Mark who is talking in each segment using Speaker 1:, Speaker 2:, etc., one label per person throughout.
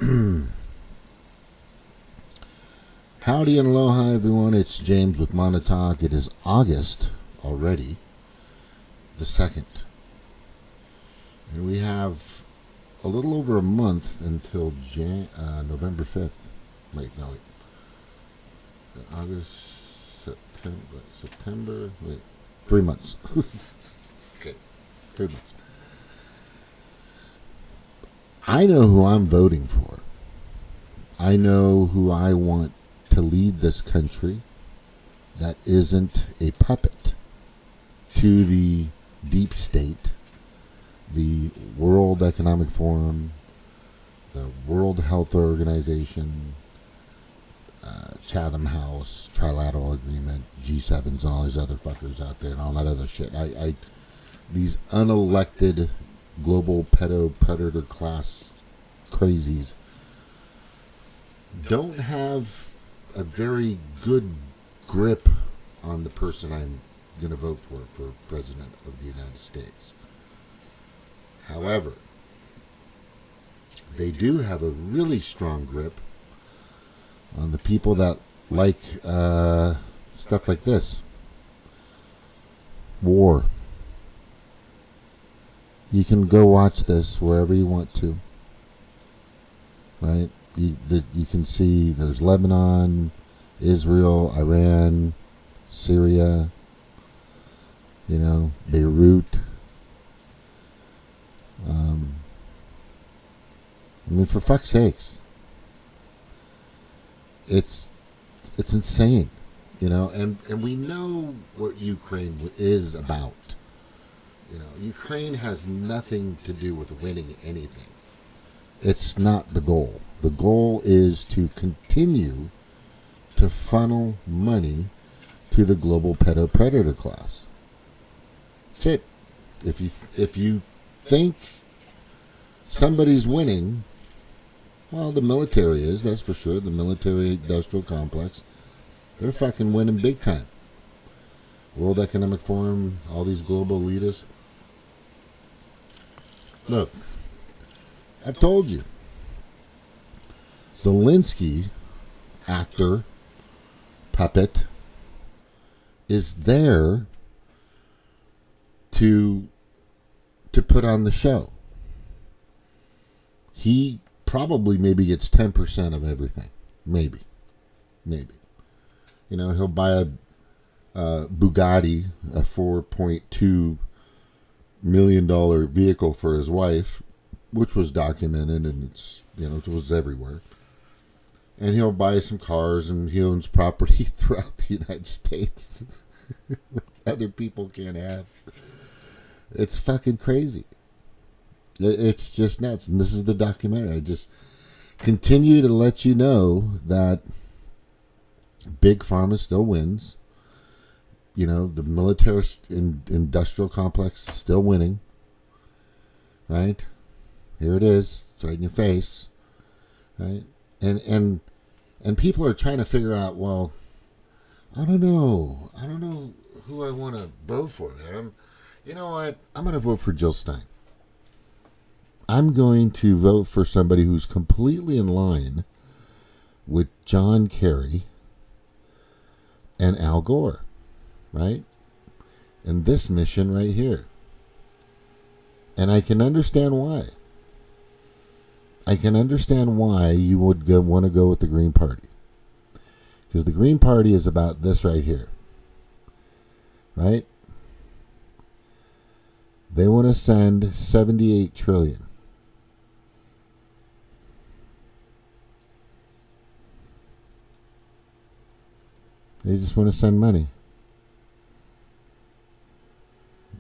Speaker 1: Howdy and aloha, everyone. It's James with Monotalk. It is August already, the 2nd. And we have a little over a month until November 5th. Wait. August, September. Wait. 3 months. Okay. 3 months. I know who I'm voting for. I know who I want to lead this country that isn't a puppet to the deep state, the World Economic Forum, the World Health Organization, Chatham House, Trilateral Agreement, G7s, and all these other fuckers out there, and all that other shit. These unelected global predator class crazies don't have a very good grip on the person I'm going to vote for President of the United States. However, they do have a really strong grip on the people that like stuff like this. War. You can go watch this wherever you want to. Right? You can see there's Lebanon, Israel, Iran, Syria, Beirut. For fuck's sakes, it's insane, and we know what Ukraine is about. Ukraine has nothing to do with winning anything. It's not the goal. The goal is to continue to funnel money to the global predator class. That's it. If you think somebody's winning, well, the military is, that's for sure. The military-industrial complex, they're fucking winning big time. World Economic Forum, all these global leaders. Look, I told you. Zelensky, actor, puppet, is there to put on the show. He probably maybe gets 10% of everything. Maybe. He'll buy a Bugatti, a $4.2 million vehicle for his wife, which was documented, and it was everywhere. And he'll buy some cars, and he owns property throughout the United States other people can't have. It's fucking crazy. It's just nuts. And this is the documentary. I just continue to let you know that Big Pharma still wins. The military industrial complex is still winning. Right? Here it is. It's right in your face. Right? And people are trying to figure out, well, I don't know who I want to vote for, man. You know what? I'm going to vote for Jill Stein. I'm going to vote for somebody who's completely in line with John Kerry and Al Gore, right? And this mission right here. And I can understand why. I can understand why you would want to go with the Green Party. Because the Green Party is about this right here. Right? They want to send $78 trillion. They just want to send money.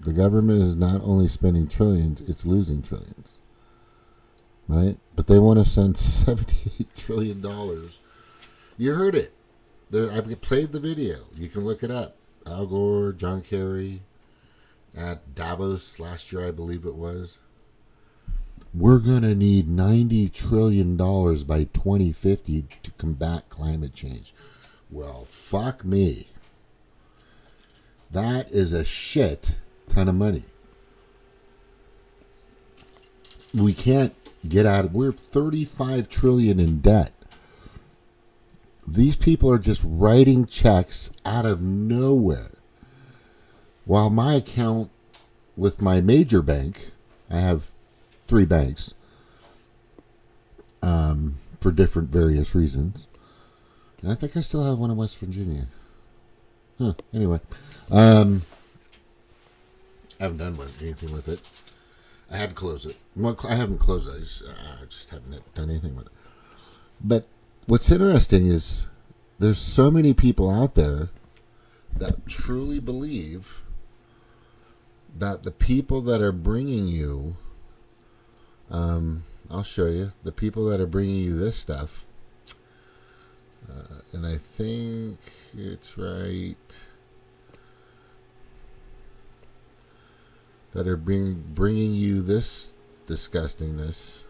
Speaker 1: The government is not only spending trillions, it's losing trillions. Right? But they want to send $78 trillion. You heard it. I've played the video. You can look it up. Al Gore, John Kerry, at Davos last year, I believe it was. We're going to need $90 trillion by 2050 to combat climate change. Well, fuck me. That is a shit ton of money. We can't Get out of. We're 35 trillion in debt. These people are just writing checks out of nowhere. While my account with my major bank, I have 3 banks for different various reasons. And I think I still have one in West Virginia. Anyway. I haven't done anything with it. I had to close it. Well, I haven't closed it. I just haven't done anything with it. But what's interesting is there's so many people out there that truly believe that the people that are bringing you, I'll show you, the people that are bringing you this stuff, and I think it's right, that are bringing you this disgustingness.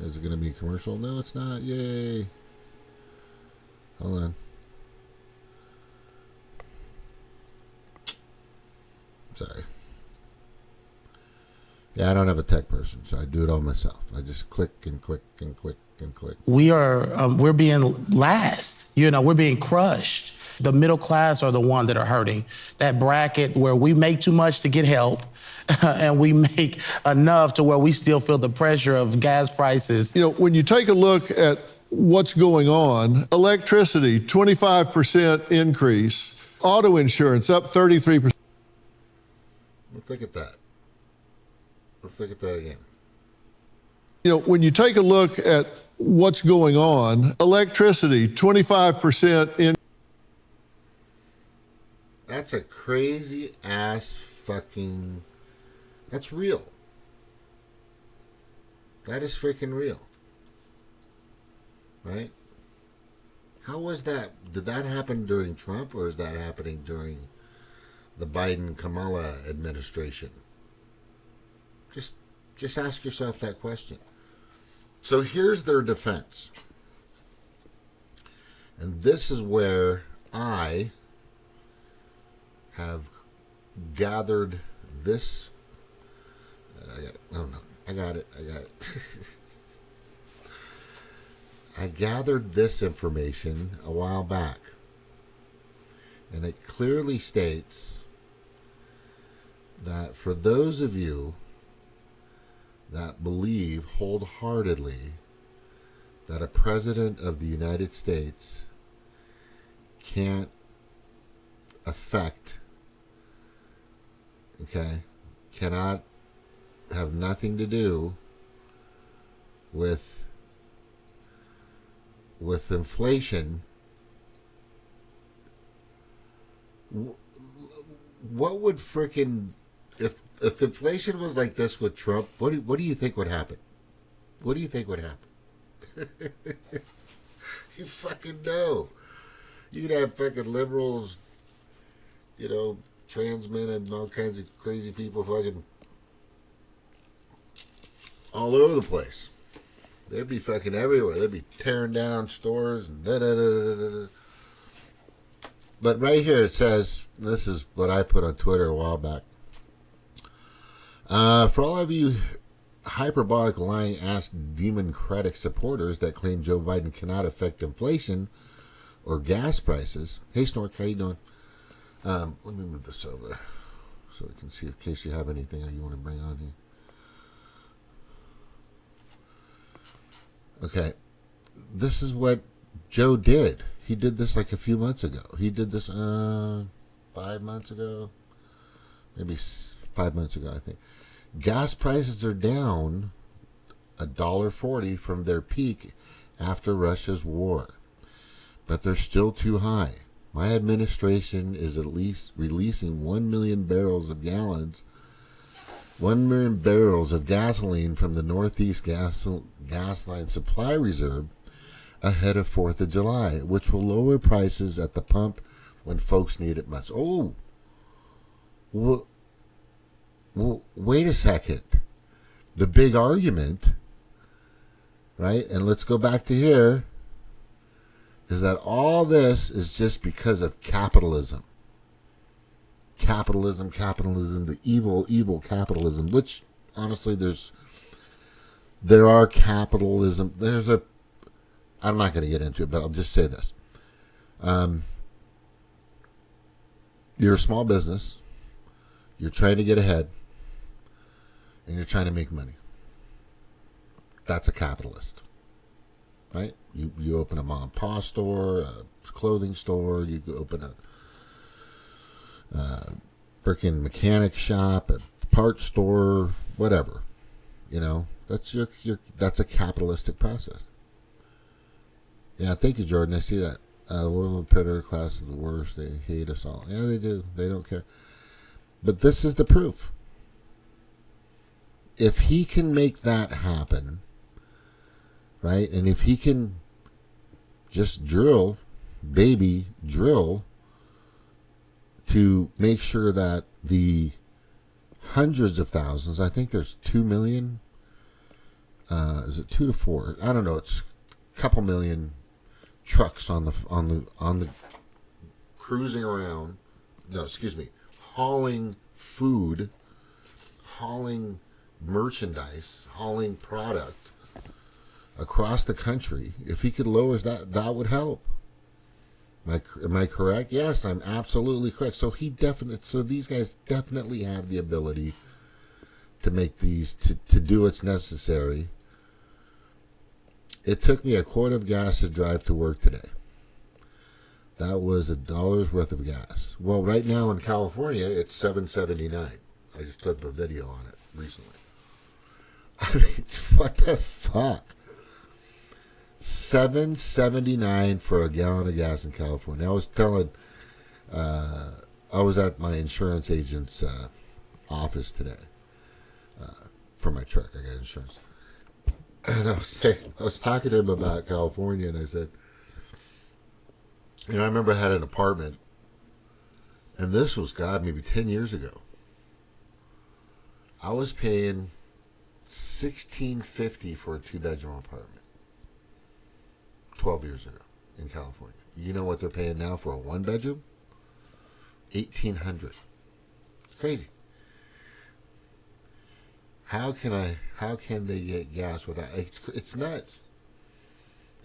Speaker 1: Is it going to be commercial? No, it's not. Yay. Hold on. Sorry. Yeah, I don't have a tech person, so I do it all myself. I just click and click and click and click.
Speaker 2: We're being last. We're being crushed. The middle class are the ones that are hurting. That bracket where we make too much to get help and we make enough to where we still feel the pressure of gas prices.
Speaker 3: When you take a look at what's going on, electricity, 25% increase, auto insurance up 33%.
Speaker 1: Let's look at that. Let's look at that again.
Speaker 3: When you take a look at what's going on, electricity, 25% in.
Speaker 1: That's a crazy ass fucking. That's real. That is freaking real. Right? How was that? Did that happen during Trump, or is that happening during the Biden-Kamala administration? Just ask yourself that question. So here's their defense. And this is where I have gathered this. I got it. Oh no, I got it. I gathered this information a while back. And it clearly states that for those of you that believe wholeheartedly that a president of the United States can't affect, cannot have nothing to do with inflation, what would frickin' if inflation was like this with Trump, what do you think would happen? What do you think would happen? You fucking know. You'd have fucking liberals, trans men and all kinds of crazy people fucking all over the place. They'd be fucking everywhere. They'd be tearing down stores and da-da-da-da-da-da. But right here it says, this is what I put on Twitter a while back. For all of you hyperbolic lying ass democratic supporters that claim Joe Biden cannot affect inflation or gas prices. Hey Snork, how you doing? Let me move this over so we can see in case you have anything you want to bring on here. Okay. This is what Joe did. He did this like a few months ago. He did this 5 months ago. Maybe 5 months ago, I think. Gas prices are down $1.40 from their peak after Russia's war. But they're still too high. My administration is at least releasing 1 million barrels of 1 million barrels of gasoline from the Northeast gas line supply reserve ahead of 4th of July, which will lower prices at the pump when folks need it much. Oh, well, wait a second. The big argument, right, and let's go back to here, is that all this is just because of capitalism. Capitalism, the evil capitalism, which honestly there's there are capitalism. I'm not going to get into it, but I'll just say this. You're a small business. You're trying to get ahead. And you're trying to make money. That's a capitalist. Right? You open a mom and pop store, a clothing store, you open a freaking mechanic shop, a parts store, whatever. You know, that's that's a capitalistic process. Yeah, thank you, Jordan. I see that. The world predator class is the worst. They hate us all. Yeah, they do. They don't care. But this is the proof. If he can make that happen, right? And if he can just drill to make sure that the hundreds of thousands, I think there's 2 million, is it 2 to 4? I don't know. It's a couple million trucks on the cruising around. No, excuse me, hauling food, hauling merchandise, hauling product across the country. If he could lower that would help. Am I correct? Yes, I'm absolutely correct. So these guys definitely have the ability to make these to do what's necessary. It took me a quart of gas to drive to work today. That was $1 worth of gas. Well, right now in California, it's $7.79. I just put up a video on it recently. I mean, what the fuck? $7.79 for a gallon of gas in California. I was at my insurance agent's office today for my truck. I got insurance. And I was talking to him about California, and I said, I remember I had an apartment, and this was, maybe 10 years ago. I was paying $1,650 for a 2-bedroom apartment 12 years ago in California. You know what they're paying now for a 1-bedroom? $1,800. It's crazy. How can they get gas without? It's nuts.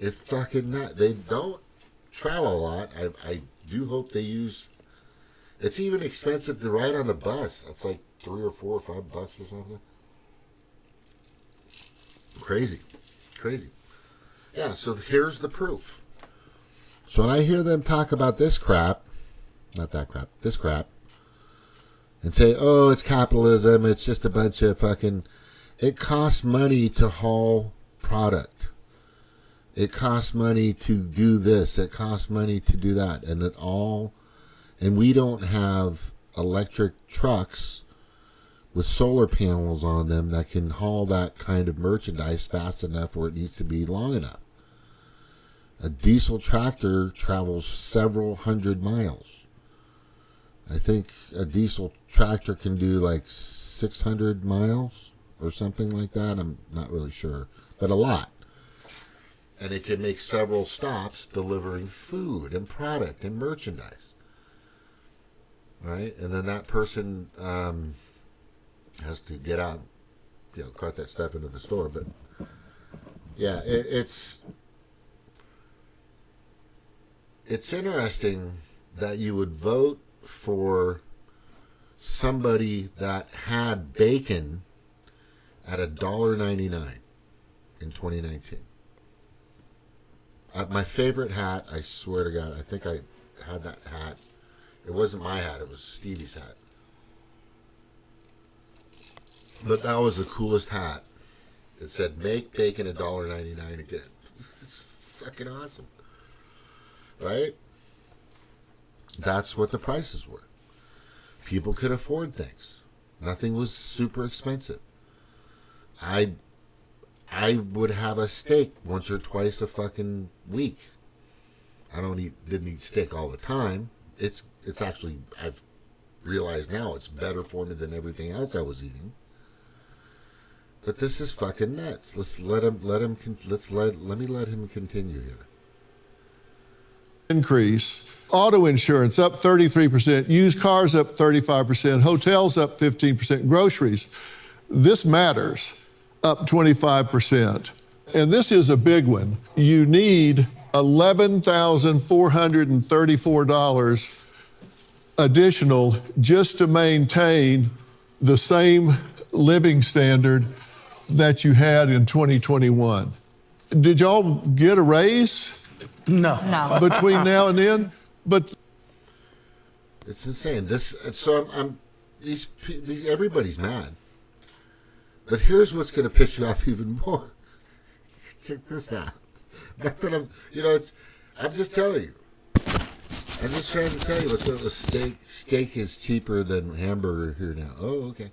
Speaker 1: It's fucking nuts. They don't travel a lot. I do hope they use. It's even expensive to ride on the bus. It's like $3 or $4 or $5 or something. Crazy. Yeah. So here's the proof. So when I hear them talk about this crap, this crap, and say, oh, it's capitalism, it's just a bunch of fucking... It costs money to haul product. It costs money to do this. It costs money to do that. And we don't have electric trucks with solar panels on them that can haul that kind of merchandise fast enough where it needs to be long enough. A diesel tractor travels several hundred miles. I think a diesel tractor can do like 600 miles or something like that. I'm not really sure, but a lot. And it can make several stops delivering food and product and merchandise. Right? And then that person has to get out, cart that stuff into the store. But yeah, it's interesting that you would vote for somebody that had bacon at $1.99 in 2019. My favorite hat, I swear to God, I think I had that hat. It wasn't my hat, it was Stevie's hat. But that was the coolest hat. It said, make bacon $1.99 again. It's fucking awesome. Right? That's what the prices were. People could afford things. Nothing was super expensive. I would have a steak once or twice a fucking week. I didn't eat steak all the time. It's actually, I've realized now it's better for me than everything else I was eating. But this is fucking nuts. Let me let him continue here.
Speaker 3: Increase. Auto insurance up 33%, used cars up 35%, hotels up 15%, groceries. This matters. up 25%. And this is a big one. You need $11,434 additional just to maintain the same living standard that you had in 2021. Did y'all get a raise
Speaker 2: No.
Speaker 3: between now and then? But
Speaker 1: It's insane. These everybody's mad. But here's what's going to piss you off even more. Check this out. Not that I'm just telling you. I'm just trying to tell you what's going on. Steak is cheaper than hamburger here now. Oh, okay.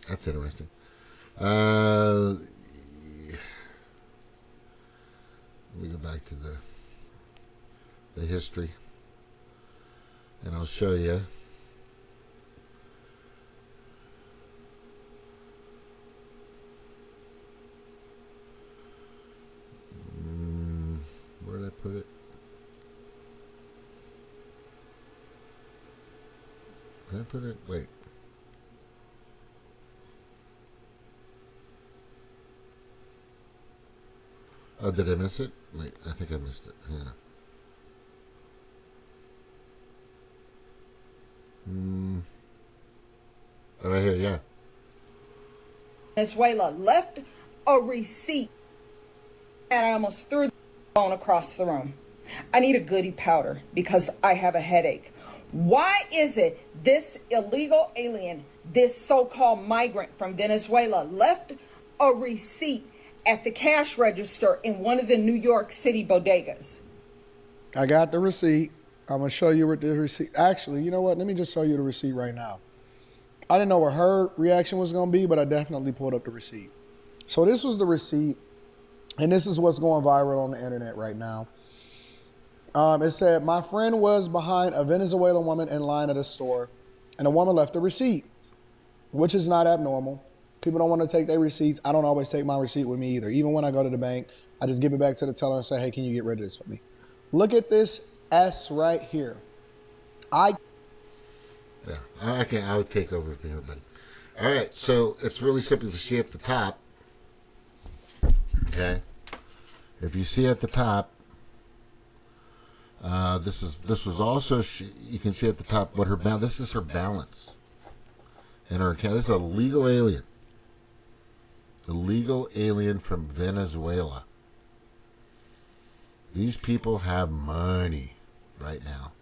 Speaker 1: That's interesting. Let me go back to the history, and I'll show you. Where did I put it? Did I put it? Wait. Oh, did I miss it? Wait, I think I missed it. Yeah. Oh, right here, yeah.
Speaker 4: Venezuela left a receipt, and I almost threw the phone across the room. I need a goody powder because I have a headache. Why is it this illegal alien, this so-called migrant from Venezuela, left a receipt at the cash register in one of the New York City bodegas?
Speaker 5: I got the receipt. I'm going to show you what the receipt. Actually, you know what? Let me just show you the receipt right now. I didn't know what her reaction was going to be, but I definitely pulled up the receipt. So this was the receipt, and this is what's going viral on the internet right now. It said, my friend was behind a Venezuelan woman in line at a store, and the woman left a receipt, which is not abnormal. People don't want to take their receipts. I don't always take my receipt with me either. Even when I go to the bank, I just give it back to the teller and say, hey, can you get rid of this for me? Look at this S right here.
Speaker 1: Yeah, I would take over for everybody. All right, so it's really simple. If you see at the top, okay, if you see at the top, this was also you can see at the top what her balance. This is her balance in her account. This is a legal alien. Illegal alien from Venezuela. These people have money right now.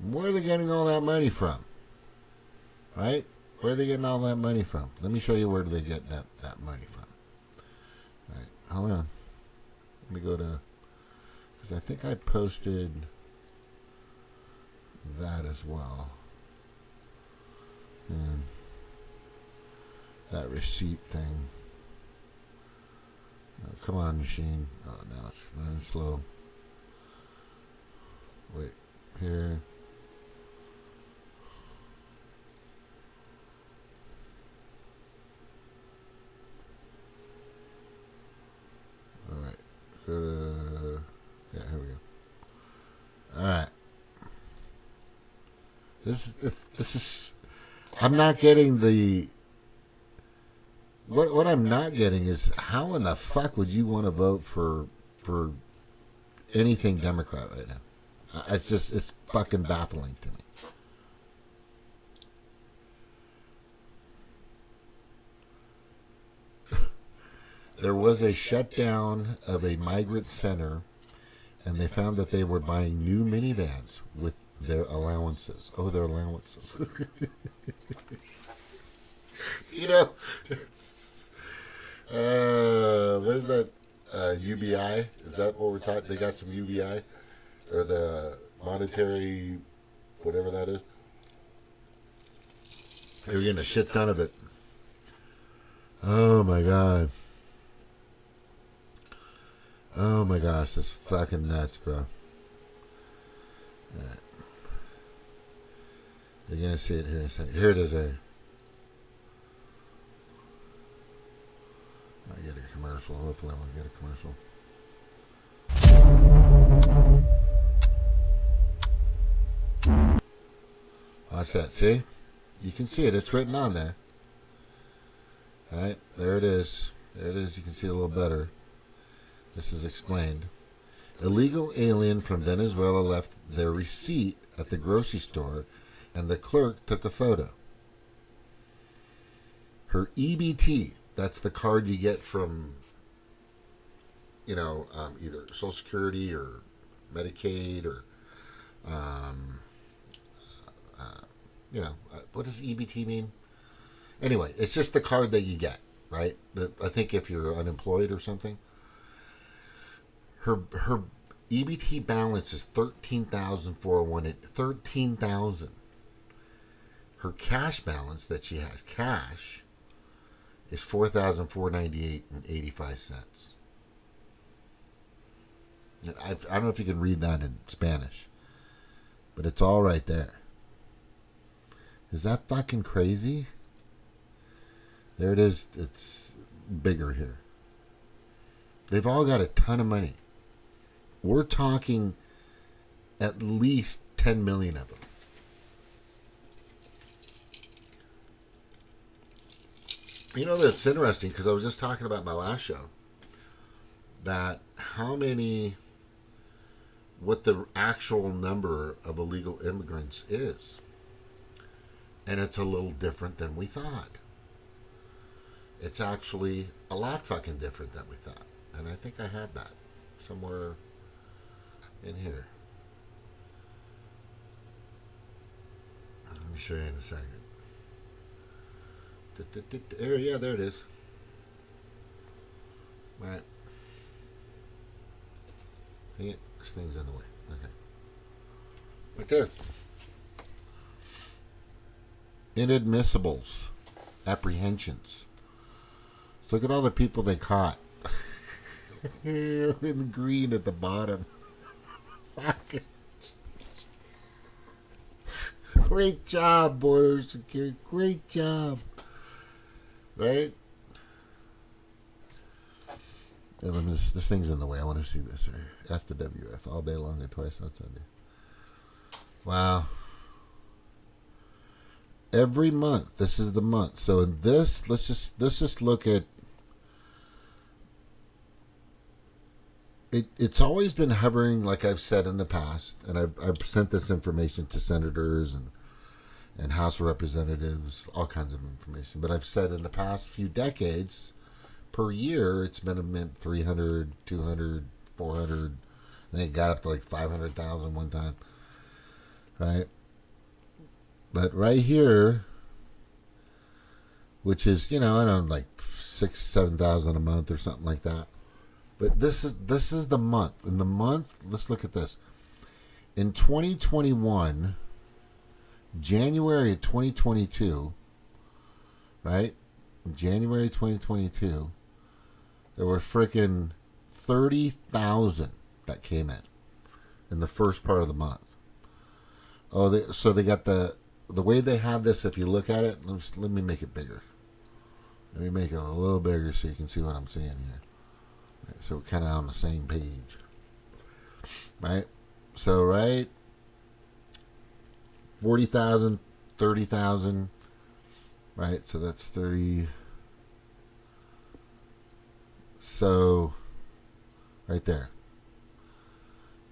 Speaker 1: Where are they getting all that money from? Right? Where are they getting all that money from? Let me show you where do they get that money from. All right, hold on. Let me go to, because I think I posted that as well. And that receipt thing. Oh, come on, machine. Oh, now it's running slow. Wait, here. All right. Go to, yeah, here we go. All right. This is. I'm not getting the. What I'm not getting is how in the fuck would you want to vote for anything Democrat right now? It's fucking baffling to me. There was a shutdown of a migrant center, and they found that they were buying new minivans with their allowances. Oh, their allowances. You know, it's, where's that UBI? Is that what we're talking? They got some UBI? Or the monetary, whatever that is? They were getting a shit ton of it. Oh my god. Oh my gosh, that's fucking nuts, bro. Alright. You're gonna see it here in a second. Here it is, right? I get a commercial. Hopefully, I won't get a commercial. Watch that. See? You can see it. It's written on there. All right, there it is. There it is. You can see it a little better. This is explained. Illegal alien from Venezuela left their receipt at the grocery store, and the clerk took a photo. Her EBT, that's the card you get from, either Social Security or Medicaid or, what does EBT mean? Anyway, it's just the card that you get, right? I think if you're unemployed or something. Her EBT balance is $13,401. $13,000. Her cash balance that she has, cash, is $4,498.85. I don't know if you can read that in Spanish, but it's all right there. Is that fucking crazy? There it is. It's bigger here. They've all got a ton of money. We're talking at least 10 million of them. That's interesting because I was just talking about my last show that what the actual number of illegal immigrants is. And it's a little different than we thought. It's actually a lot fucking different than we thought. And I think I had that somewhere in here. Let me show you in a second. Yeah, there it is. Right. See it? This thing's in the way. Okay. Right there. Inadmissibles. Apprehensions. So look at all the people they caught. In green at the bottom. Fucking. Great job, Border Security. Great job. Right? Yeah, this thing's in the way. I want to see this right here. F the WF all day long and twice on Sunday. Wow. Every month. This is the month. So in this, let's just look at it. It's always been hovering, like I've said in the past, and I've sent this information to senators and House of Representatives, all kinds of information. But I've said in the past few decades, per year, it's been a 300, 200, 400. Then it got up to like 500,000 one time. Right? But right here, which is, like 6,000, 7,000 a month or something like that. But this is the month. In the month, let's look at this. In 2021, January of 2022, right? January 2022, there were freaking 30,000 that came in the first part of the month. Oh, so they got the way they have this. If you look at it, let me make it bigger. Let me make it a little bigger so you can see what I'm seeing here. Right, so we're kind of on the same page, right? So right, 40,000, 30,000, right? So that's 30. So right there,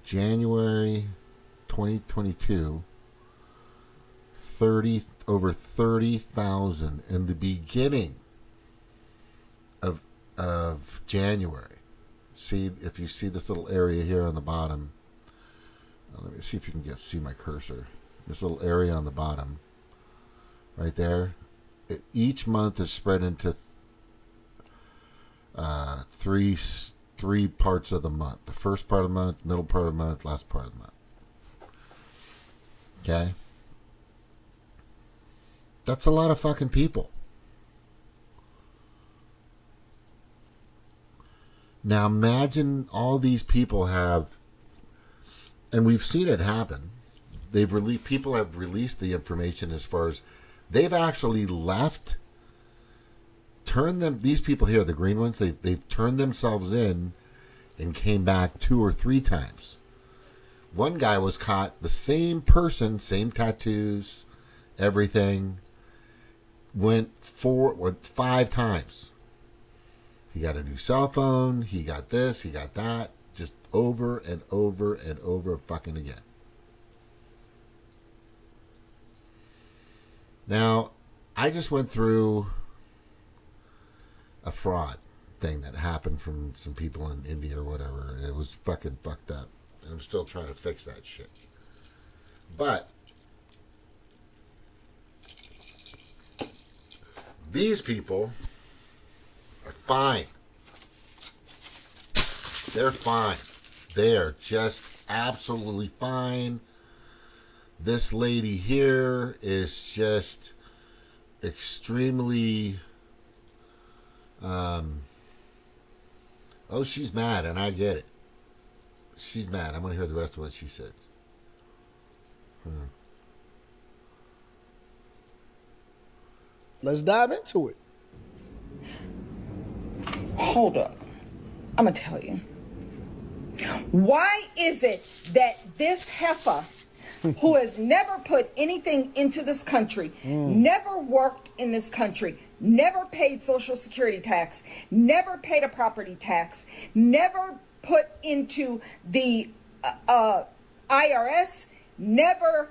Speaker 1: January 2022, over 30,000 in the beginning of January. See, if you see this little area here on the bottom, let me see if you can see my cursor. This little area on the bottom, right there. Each month is spread into three parts of the month. The first part of the month, middle part of the month, last part of the month. Okay? That's a lot of fucking people. Now imagine all these people have, and we've seen it happen. People have released the information as far as they've actually left. These people here, the green ones, they've turned themselves in and came back 2 or 3 times. One guy was caught, the same person, same tattoos, everything, went 5 times. He got a new cell phone. He got this. He got that. Just over and over and over fucking again. Now, I just went through a fraud thing that happened from some people in India or whatever. It was fucking fucked up. And I'm still trying to fix that shit. But these people are fine. They're fine. They are just absolutely fine. This lady here is just extremely she's mad, and I get it. She's mad. I'm going to hear the rest of what she says.
Speaker 5: Let's dive into it.
Speaker 4: Hold up. I'm going to tell you. Why is it that this heifer, who has never put anything into this country, never worked in this country, never paid Social Security tax, never paid a property tax, never put into the IRS, never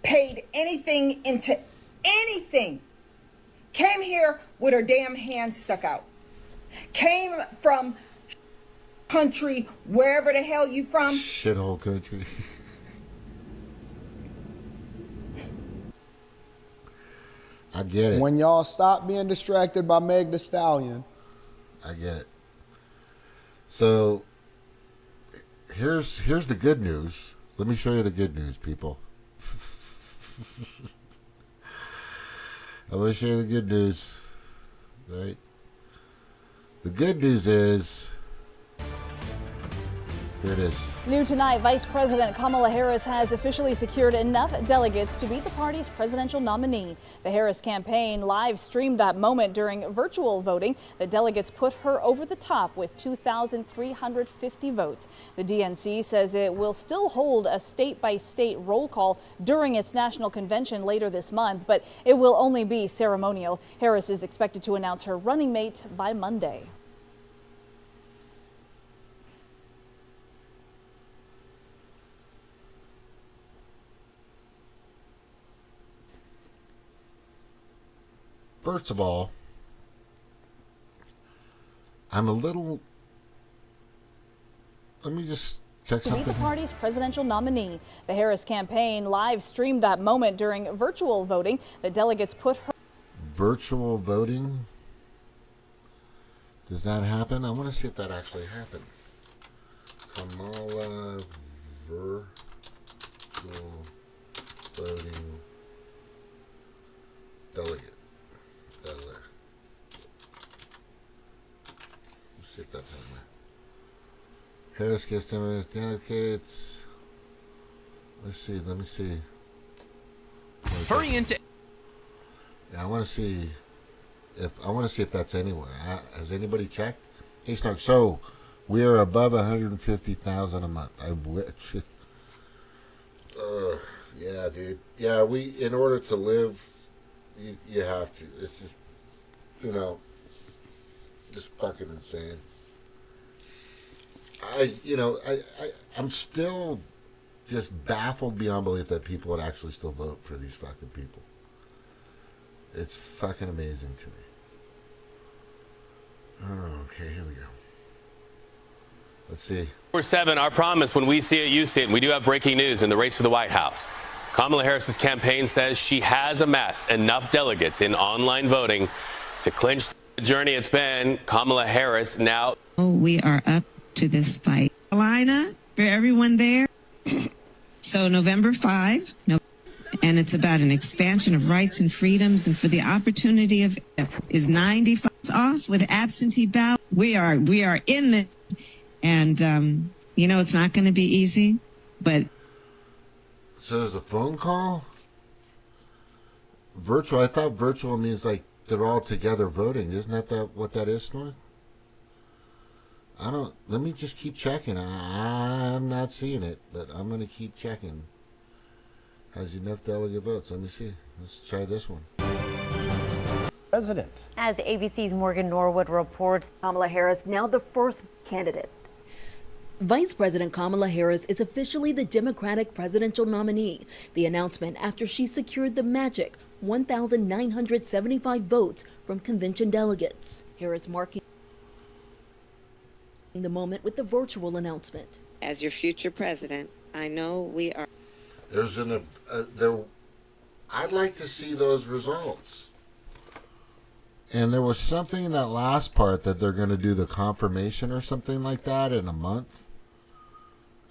Speaker 4: paid anything into anything, came here with her damn hand stuck out, came from country, wherever the hell you from.
Speaker 1: Shithole country. I get it.
Speaker 5: When y'all stop being distracted by Meg Thee Stallion.
Speaker 1: I get it. So here's the good news. Let me show you the good news, people. I'm going to show you the good news. Right? The good news is, here it is.
Speaker 6: New tonight, Vice President Kamala Harris has officially secured enough delegates to be the party's presidential nominee. The Harris campaign live streamed that moment during virtual voting. The delegates put her over the top with 2,350 votes. The DNC says it will still hold a state-by-state roll call during its national convention later this month, but it will only be ceremonial. Harris is expected to announce her running mate by Monday.
Speaker 1: First of all, I'm a little... Let me just check something.
Speaker 6: To be the party's presidential nominee. The Harris campaign live streamed that moment during virtual voting. The delegates put her...
Speaker 1: Virtual voting? Does that happen? I want to see if that actually happened. Kamala virtual voting delegate. Let's see if that's on there. Harris gets delegates. Let's see. Let me see.
Speaker 7: Hurry into.
Speaker 1: Yeah, I want to see if that's anywhere. Has anybody checked? Hey, Snark. So we are above 150,000 a month. I wish. Yeah, dude. Yeah, in order to live. You have to. It's just, just fucking insane. I'm still just baffled beyond belief that people would actually still vote for these fucking people. It's fucking amazing to me. Oh, okay, here we go. Let's see.
Speaker 7: 4/7, our promise, when we see it, you see it. And we do have breaking news in the race to the White House. Kamala Harris's campaign says she has amassed enough delegates in online voting to clinch the journey it's been. Kamala Harris now.
Speaker 8: We are up to this fight. Carolina, for everyone there. So November 5, and it's about an expansion of rights and freedoms, and for the opportunity of is 95 off with absentee ballot. We are in the, and it's not going to be easy, but.
Speaker 1: So there's a phone call? Virtual? I thought virtual means like they're all together voting. Isn't that what that is, Snorri? Let me just keep checking. I'm not seeing it, but I'm going to keep checking. Has enough delegate votes? Let me see. Let's try this one.
Speaker 9: president.
Speaker 10: As ABC's Morgan Norwood reports,
Speaker 11: Kamala Harris now the first candidate.
Speaker 12: Vice President Kamala Harris is officially the Democratic presidential nominee. The announcement after she secured the magic 1,975 votes from convention delegates. Harris marking the moment with the virtual announcement.
Speaker 8: As your future president, I know we are.
Speaker 1: I'd like to see those results. And there was something in that last part that they're going to do the confirmation or something like that in a month.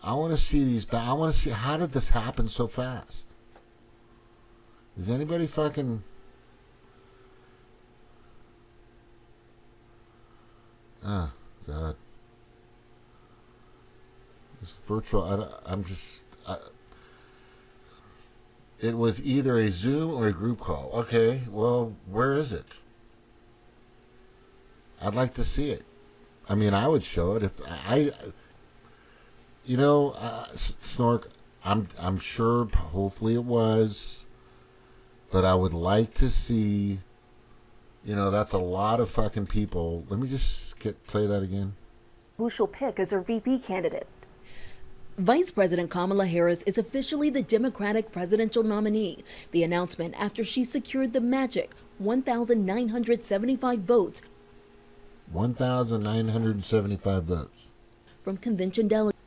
Speaker 1: I want to see these. I want to see, how did this happen so fast? Is anybody fucking? Oh God. This virtual. It was either a Zoom or a group call. Okay, well, where is it? I'd like to see it. I mean, I would show it if I. You know, Snork. I'm sure. Hopefully, it was. But I would like to see. You know, that's a lot of fucking people. Let me just play that again.
Speaker 11: Who she'll pick as her VP candidate.
Speaker 12: Vice President Kamala Harris is officially the Democratic presidential nominee. The announcement after she secured the magic 1,975 votes.
Speaker 1: 1,975 votes.
Speaker 12: From convention delegates.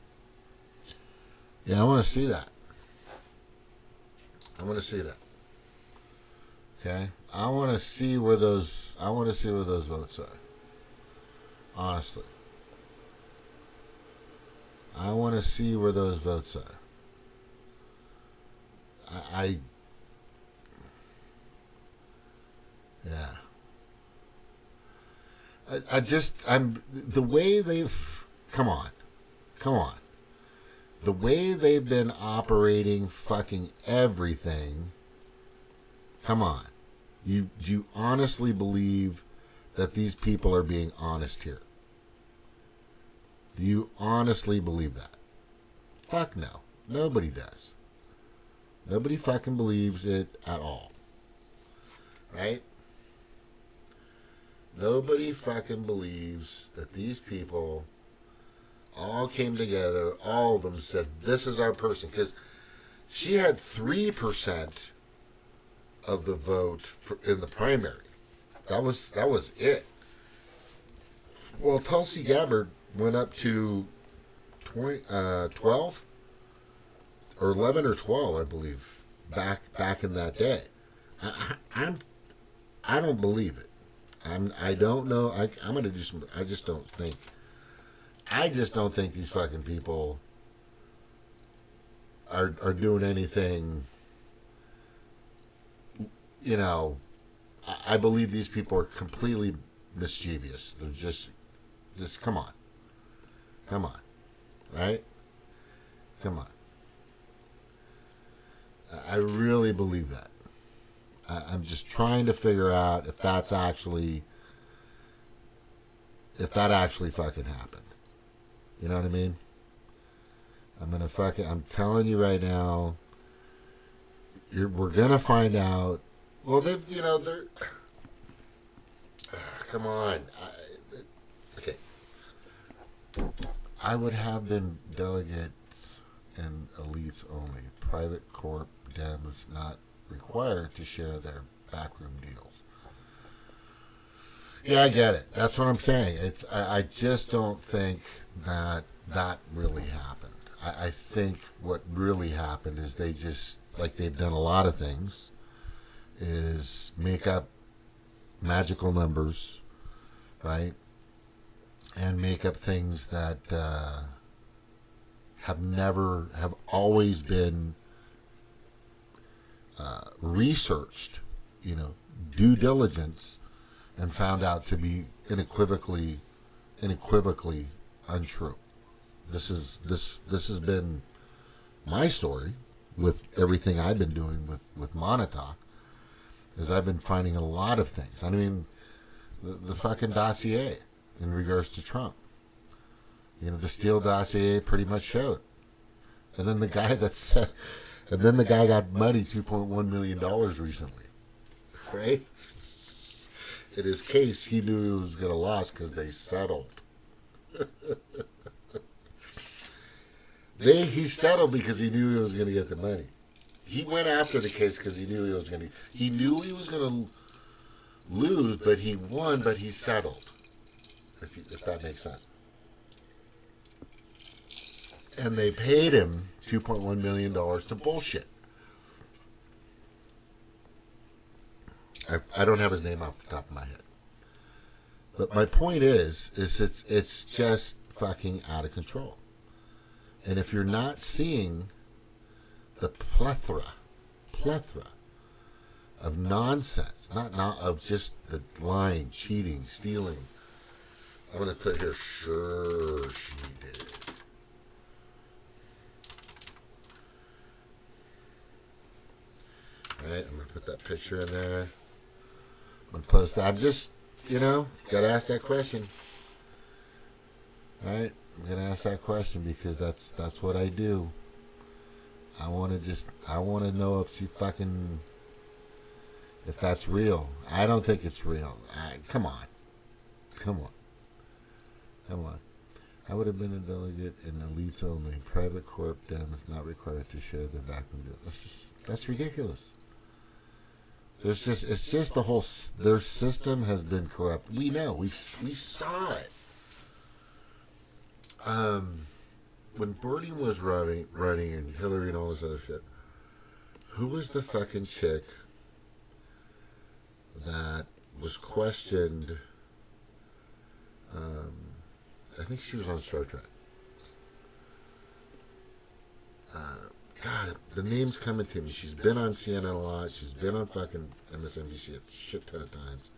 Speaker 1: Yeah, I want to see that. I want to see that. Okay? I want to see where those votes are. Honestly. I want to see where those votes are. Yeah. I'm the way they've, come on. The way they've been operating fucking everything, come on. Do you honestly believe that these people are being honest here? Do you honestly believe that? Fuck no. Nobody does. Nobody fucking believes it at all. Right? Nobody fucking believes that these people all came together, all of them said, this is our person. Because she had 3% of the vote in the primary. That was it. Well, Tulsi Gabbard went up to 12 or 11 or 12, I believe, back in that day. I don't believe it. I don't know. I'm gonna do some. I just don't think these fucking people are doing anything. You know, I believe these people are completely mischievous. They're just come on, right? Come on. I really believe that. I'm just trying to figure out if that actually fucking happened. You know what I mean? I'm telling you right now, we're gonna find out. Well, they're, come on. Okay. I would have been delegates and elites only. Private corp Dems not required to share their backroom deals. Yeah, I get it. That's what I'm saying. I just don't think that really happened. I think what really happened is they just, like they've done a lot of things, is make up magical numbers, right? And make up things that have always been researched, due diligence, and found out to be unequivocally untrue. This has been my story with everything I've been doing with Montauk, is I've been finding a lot of things. I mean, the fucking dossier in regards to Trump. The Steele dossier pretty much showed. And then the guy got money, $2.1 million recently. Right? in his case, he knew he was going to lose because they settled. He settled because he knew he was going to get the money. He went after the case because he knew he was going to. He knew he was going to lose, but he won. But he settled. If that makes sense. And they paid him $2.1 million to bullshit. I don't have his name off the top of my head. But my point is it's just fucking out of control. And if you're not seeing the plethora of nonsense, not of just the lying, cheating, stealing. I'm going to put here, sure she did. Alright, I'm going to put that picture in there. I'm going to post that. I'm just, got to ask that question. Alright, I'm going to ask that question because that's what I do. I want to know if if that's real. I don't think it's real. Come on. I would have been a delegate in elites only. Private corp Dems not required to share their background. That's ridiculous. It's just the whole, their system has been corrupt. We know. We saw it. When Bernie was running and Hillary and all this other shit, who was the fucking chick that was questioned? I think she was on Star Trek. God, the name's coming to me. She's been on CNN a lot. She's been on fucking MSNBC a shit ton of times.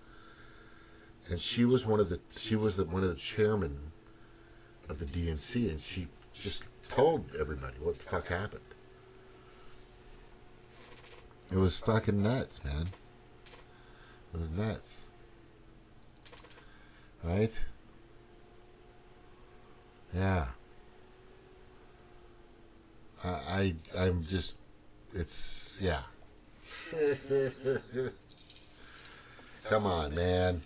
Speaker 1: And she was one of the chairmen of the DNC, and she just told everybody what the fuck happened. It was fucking nuts, man. It was nuts. Right? Yeah. I'm just, it's, yeah. Come on, man.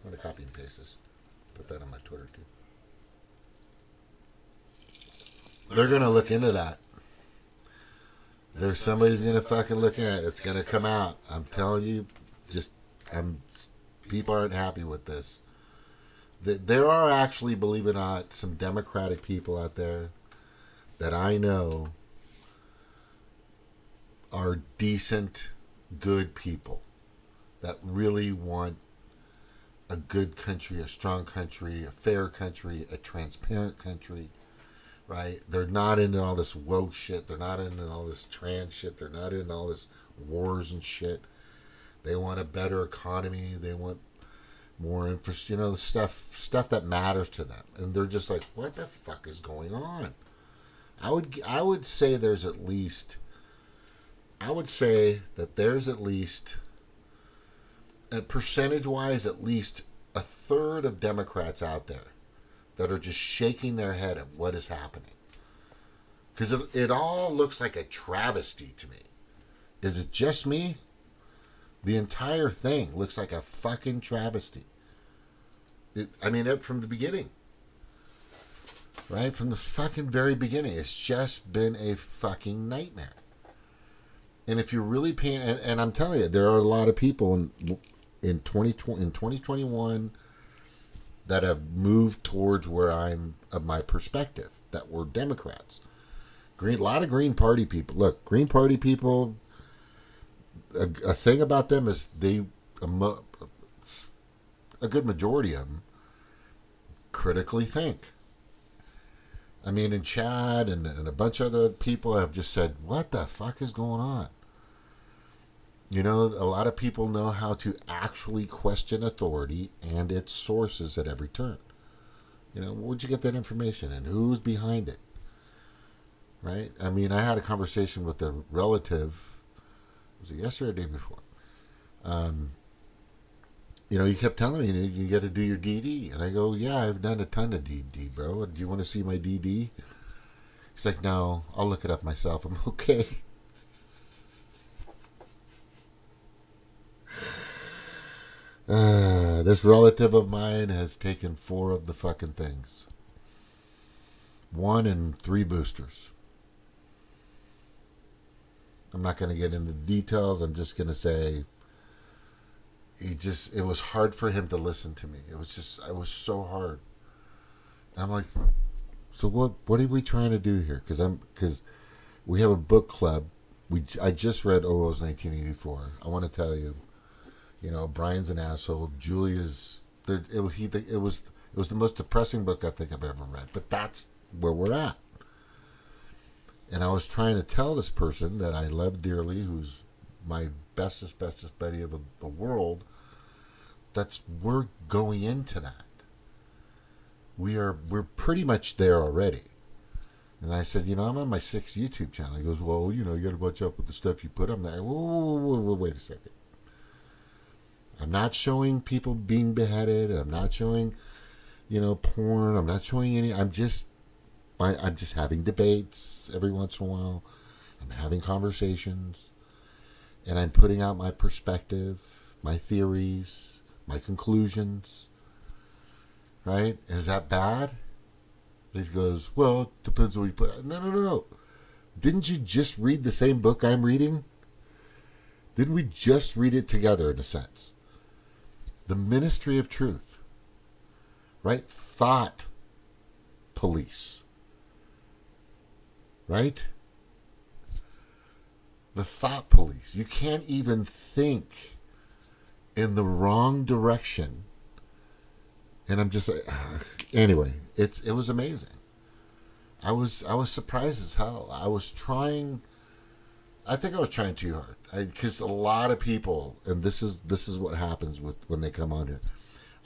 Speaker 1: I'm going to copy and paste this. Put that on my Twitter, too. They're going to look into that. There's somebody's going to fucking look at it. It's going to come out. I'm telling you, people aren't happy with this. There are actually, believe it or not, some Democratic people out there that I know are decent, good people that really want a good country, a strong country, a fair country, a transparent country, right? They're not into all this woke shit. They're not into all this trans shit. They're not into all this wars and shit. They want a better economy. They want more infrastructure, stuff that matters to them. And they're just like, what the fuck is going on? I would say there's at least, and percentage-wise, at least a third of Democrats out there that are just shaking their head at what is happening. Because it all looks like a travesty to me. Is it just me? The entire thing looks like a fucking travesty. From the beginning. Right? From the fucking very beginning. It's just been a fucking nightmare. And if you're really paying... And I'm telling you, there are a lot of people in 2021 that have moved towards where I'm... of my perspective. That were Democrats. A lot of Green Party people. Look, Green Party people... A thing about them is a good majority of them critically think. And Chad and a bunch of other people have just said, what the fuck is going on? A lot of people know how to actually question authority and its sources at every turn. Where'd you get that information and who's behind it? Right? I had a conversation with a relative. Was it yesterday or the day before? He kept telling me, you got to do your DD. And I go, yeah, I've done a ton of DD, bro. Do you want to see my DD? He's like, no, I'll look it up myself. I'm okay. This relative of mine has taken 4 of the fucking things. 1 and 3 boosters. I'm not going to get into details. I'm just going to say it was hard for him to listen to me. It was so hard. And I'm like, so what are we trying to do here? Because we have a book club. I just read Orwell's 1984. I want to tell you, Brian's an asshole. Julia's, it was the most depressing book I think I've ever read. But that's where we're at. And I was trying to tell this person that I love dearly, who's my bestest buddy of the world, we're going into that. We're pretty much there already. And I said, I'm on my 6th YouTube channel. He goes, well, you got to watch out with the stuff you put on there. Whoa, wait a second. I'm not showing people being beheaded. I'm not showing, porn. I'm not showing any. I'm just having debates every once in a while. I'm having conversations. And I'm putting out my perspective, my theories, my conclusions. Right? Is that bad? He goes, well, it depends on what you put out. No. Didn't you just read the same book I'm reading? Didn't we just read it together in a sense? The Ministry of Truth. Right? Thought police. Right? The thought police. You can't even think in the wrong direction. And I'm just like, anyway, it was amazing. I was surprised as hell. I think I was trying too hard. Because a lot of people, and this is what happens when they come on here.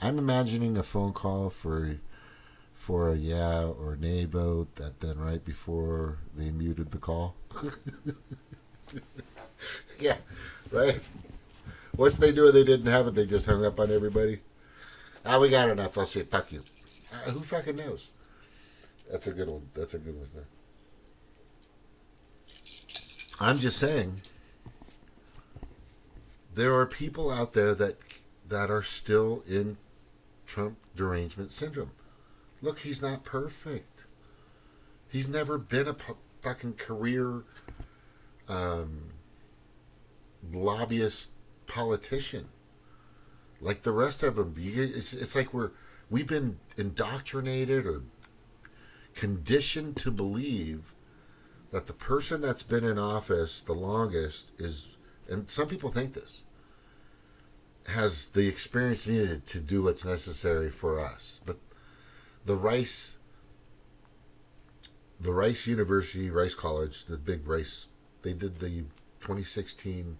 Speaker 1: I'm imagining a phone call for a yeah or nay vote that then right before they muted the call. Yeah, right? Once they knew they didn't have it, they just hung up on everybody. We got enough. I'll say, fuck you. Who fucking knows? That's a good one. There. I'm just saying, there are people out there that are still in Trump derangement syndrome. Look, he's not perfect. He's never been a fucking career lobbyist politician like the rest of them. It's like we've been indoctrinated or conditioned to believe that the person that's been in office the longest is, and some people think this, has the experience needed to do what's necessary for us. But the Rice University, Rice College, the big Rice, they did the 2016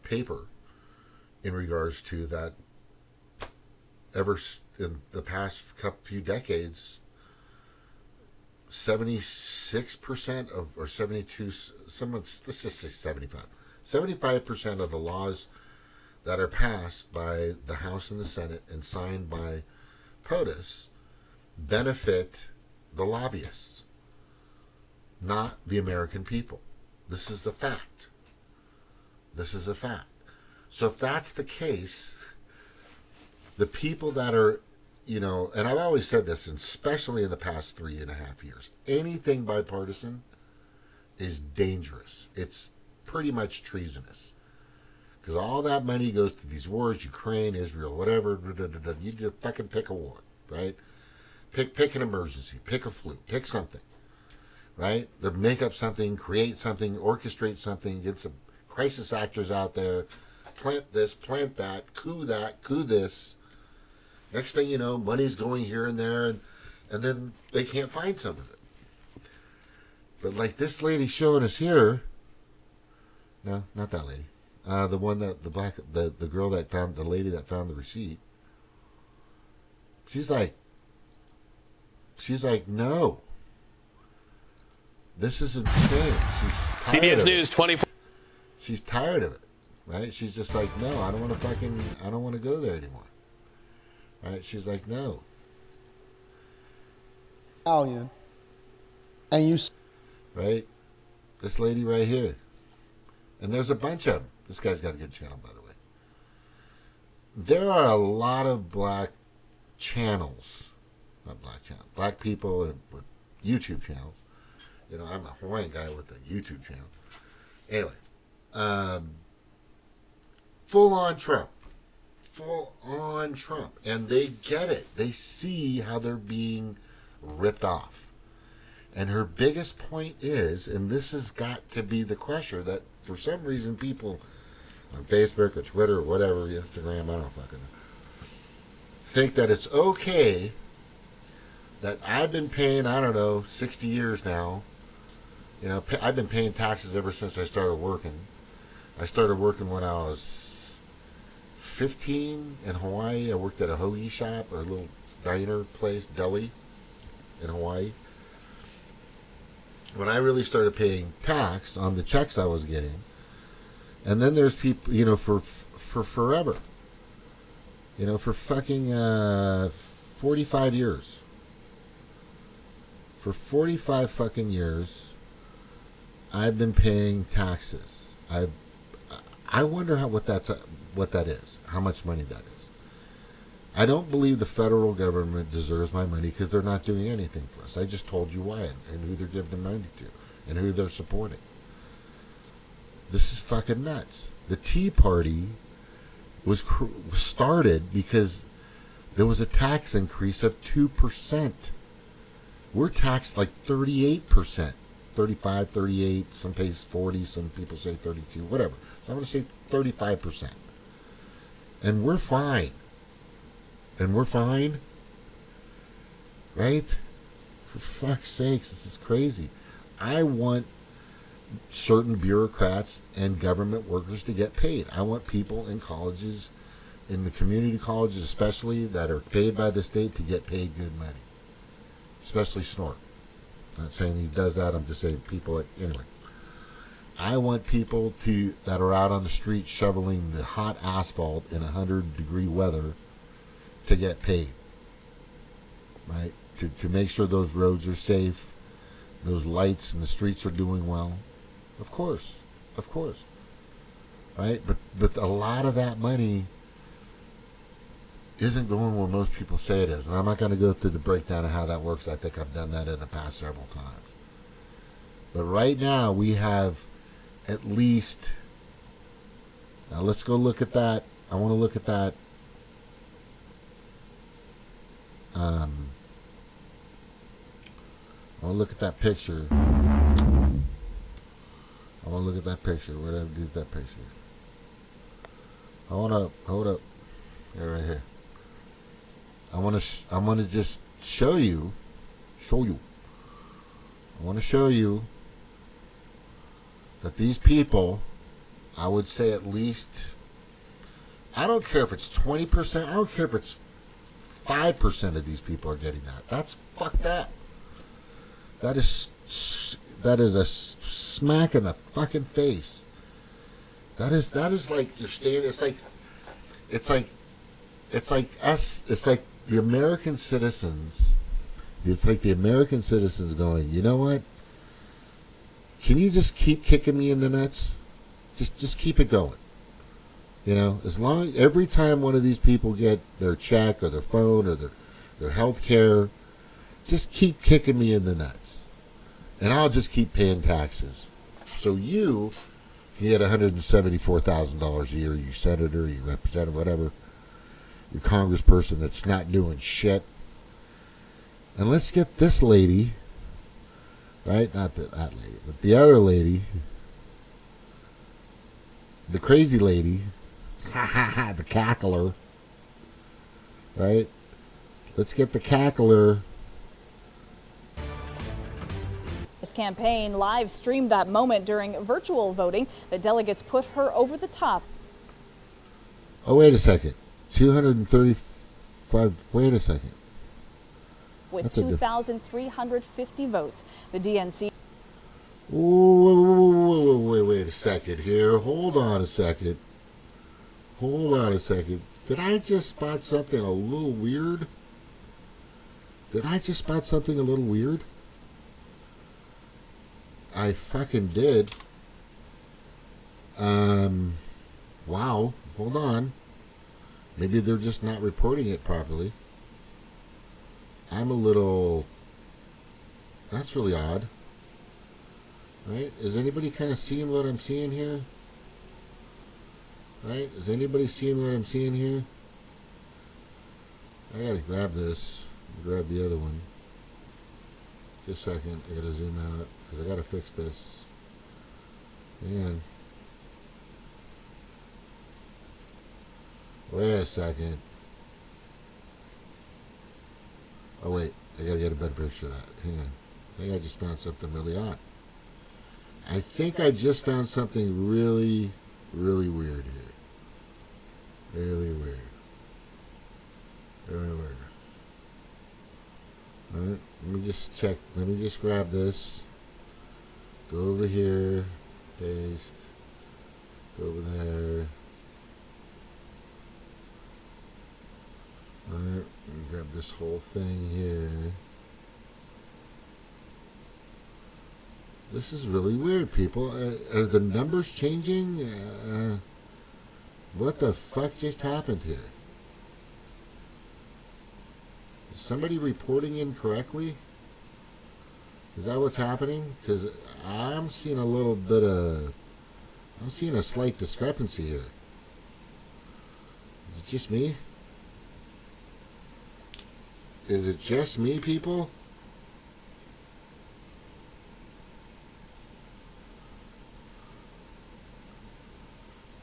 Speaker 1: paper in regards to that. Ever in the past few decades, 76% of, or 72, let's just say 75% of the laws that are passed by the House and the Senate and signed by POTUS benefit the lobbyists, not the American people. This is the fact. This is a fact. So if that's the case, the people that are, and I've always said this, and especially in the past 3.5 years, anything bipartisan is dangerous. It's pretty much treasonous. Because all that money goes to these wars, Ukraine, Israel, whatever. You just fucking pick a war, right? Pick an emergency, pick a flu, pick something, right? Or make up something, create something, orchestrate something, get some crisis actors out there, plant this, plant that, coup this. Next thing you know, money's going here and there, and then they can't find some of it. But like this lady showing us here, no, not that lady. The one that the girl that found, the lady that found the receipt. She's like, no. This is insane.
Speaker 7: CBS News 24.
Speaker 1: She's tired of it, right? She's just like, no, I don't want to go there anymore. Right? She's like, no.
Speaker 5: And you,
Speaker 1: right? This lady right here, and there's a bunch of them. This guy's got a good channel, by the way. there are a lot of black channels, not black channels, black people with YouTube channels. You know, I'm a Hawaiian guy with a YouTube channel. Anyway, full on Trump. Full on Trump. And they get it. They see how they're being ripped off. And her biggest point is, and this has got to be the crusher, that for some reason people on Facebook or Twitter or whatever, Instagram, I don't fucking know, think that it's okay that I've been paying, I don't know, 60 years now. You know, I've been paying taxes ever since I started working. I started working when I was 15 in Hawaii. I worked at a hoagie shop or a little diner place, deli in Hawaii. When I really started paying tax on the checks I was getting. And then there's people, you know, for forever. You know, for fucking 45 years. For 45 fucking years, I've been paying taxes. I wonder what that is. How much money that is. I don't believe the federal government deserves my money because they're not doing anything for us. I just told you why and who they're giving money to and who they're supporting. This is fucking nuts. The Tea Party was started because there was a tax increase of 2%. We're taxed like 38%. 35, 38, some place 40, some people say 32, whatever. So I'm going to say 35%. And we're fine. And we're fine. Right? For fuck's sakes, this is crazy. I want certain bureaucrats and government workers to get paid. I want people in colleges, in the community colleges especially, that are paid by the state to get paid good money. Especially Snort. I'm not saying he does that, I'm just saying people, anyway. I want people that are out on the street shoveling the hot asphalt in 100-degree weather to get paid. Right? To make sure those roads are safe, those lights in the streets are doing well. Of course. Right? But a lot of that money isn't going where most people say it is. And I'm not going to go through the breakdown of how that works. I think I've done that in the past several times. But right now we have at least... Now let's go look at that. I want to look at that. I want to look at that picture. Where did I do that picture? Hold up. Yeah, right here. I want to just show you. I want to show you that these people, I would say at least, I don't care if it's 20%, I don't care if it's 5% of these people are getting that. That's fucked up. That is a smack in the fucking face. That is like you're standing. It's like us. It's like the American citizens. It's like the American citizens going, you know what? Can you just keep kicking me in the nuts? Just keep it going. You know, every time one of these people get their check or their phone or their health care, just keep kicking me in the nuts. And I'll just keep paying taxes. So you can get $174,000 a year, you senator, you representative, whatever, you congressperson that's not doing shit. And let's get this lady, right? Not that lady, but the other lady, the crazy lady, the cackler, right? Let's get the cackler.
Speaker 6: This campaign live streamed that moment during virtual voting. The delegates put her over the top.
Speaker 1: Oh, wait a second. 235. Wait a second.
Speaker 6: With 2,350 votes. The DNC.
Speaker 1: Wait a second here. Hold on a second. Did I just spot something a little weird? I fucking did. Wow. Hold on. Maybe they're just not reporting it properly. I'm a little... That's really odd. Right? Is anybody kind of seeing what I'm seeing here? Right? Is anybody seeing what I'm seeing here? I gotta grab this. Grab the other one. Just a second. I gotta zoom out because I gotta fix this. Man. Wait a second. Oh wait, I gotta get a better picture of that. Hang on. I think I just found something really odd. I think I just found something really, really weird here. Really weird. Really weird. Alright, let me just check. Let me just grab this. Go over here. Paste. Go over there. Alright, grab this whole thing here. This is really weird, people. Are the numbers changing? What the fuck just happened here? Is somebody reporting incorrectly? Is that what's happening? Because I'm seeing a little bit of... I'm seeing a slight discrepancy here. Is it just me? Is it just me, people?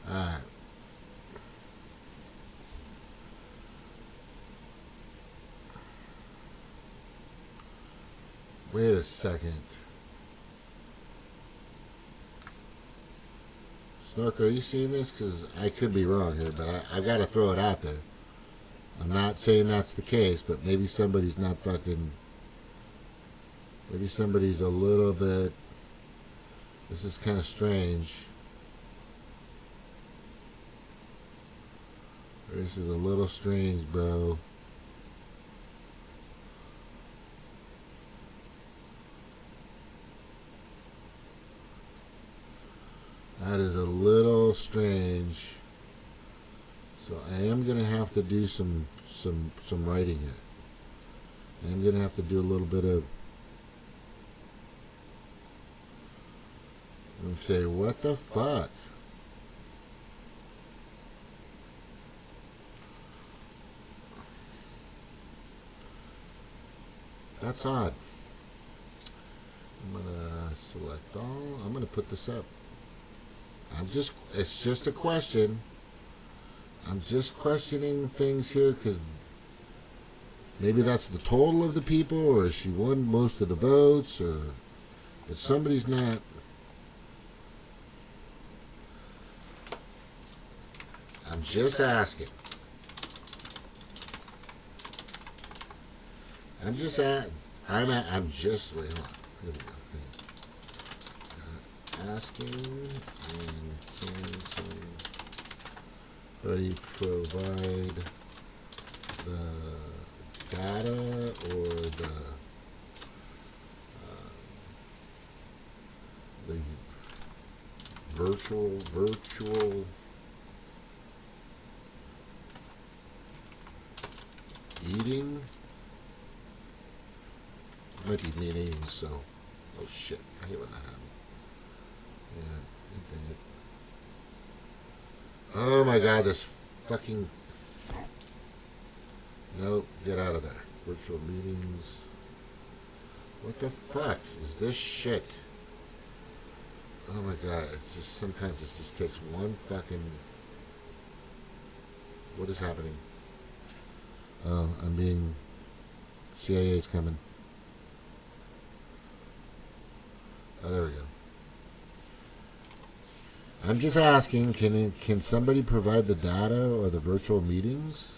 Speaker 1: Alright. Wait a second. Snork, are you seeing this? Because I could be wrong here, but I've got to throw it out there. I'm not saying that's the case, but maybe somebody's not fucking... Maybe somebody's a little bit... This is kind of strange. This is a little strange, bro. That is a little strange. So I am gonna have to do some writing here. I'm gonna have to do a little bit of... and say, what the fuck? That's odd. I'm gonna select all. I'm gonna put this up. It's just a question. I'm just questioning things here because maybe that's the total of the people, or she won most of the votes, or if somebody's not. I'm just asking. I'm just wait, hold on. Here we go. Asking, and can somebody provide the data or the virtual eating? Might be meetings, so. Oh shit, I hate when that happens. Yeah. Oh my god, this fucking... Nope, get out of there. Virtual meetings. What the fuck is this shit? Oh my god, it's just sometimes it just takes one fucking... What is happening? Oh, I'm being... CIA's coming. Oh, there we go. I'm just asking, can somebody provide the data or the virtual meetings?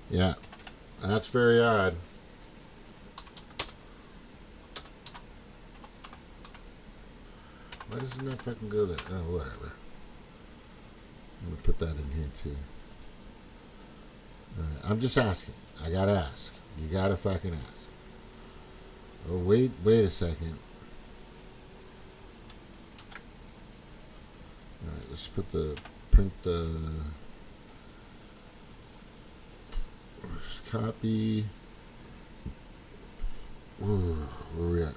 Speaker 1: Yeah, that's very odd. Why doesn't that fucking go there? Oh, whatever. I'm going to put that in here too. All right. I'm just asking. I got to ask. You got to fucking ask. Oh, wait a second. All right, let's print the copy. Where are we at?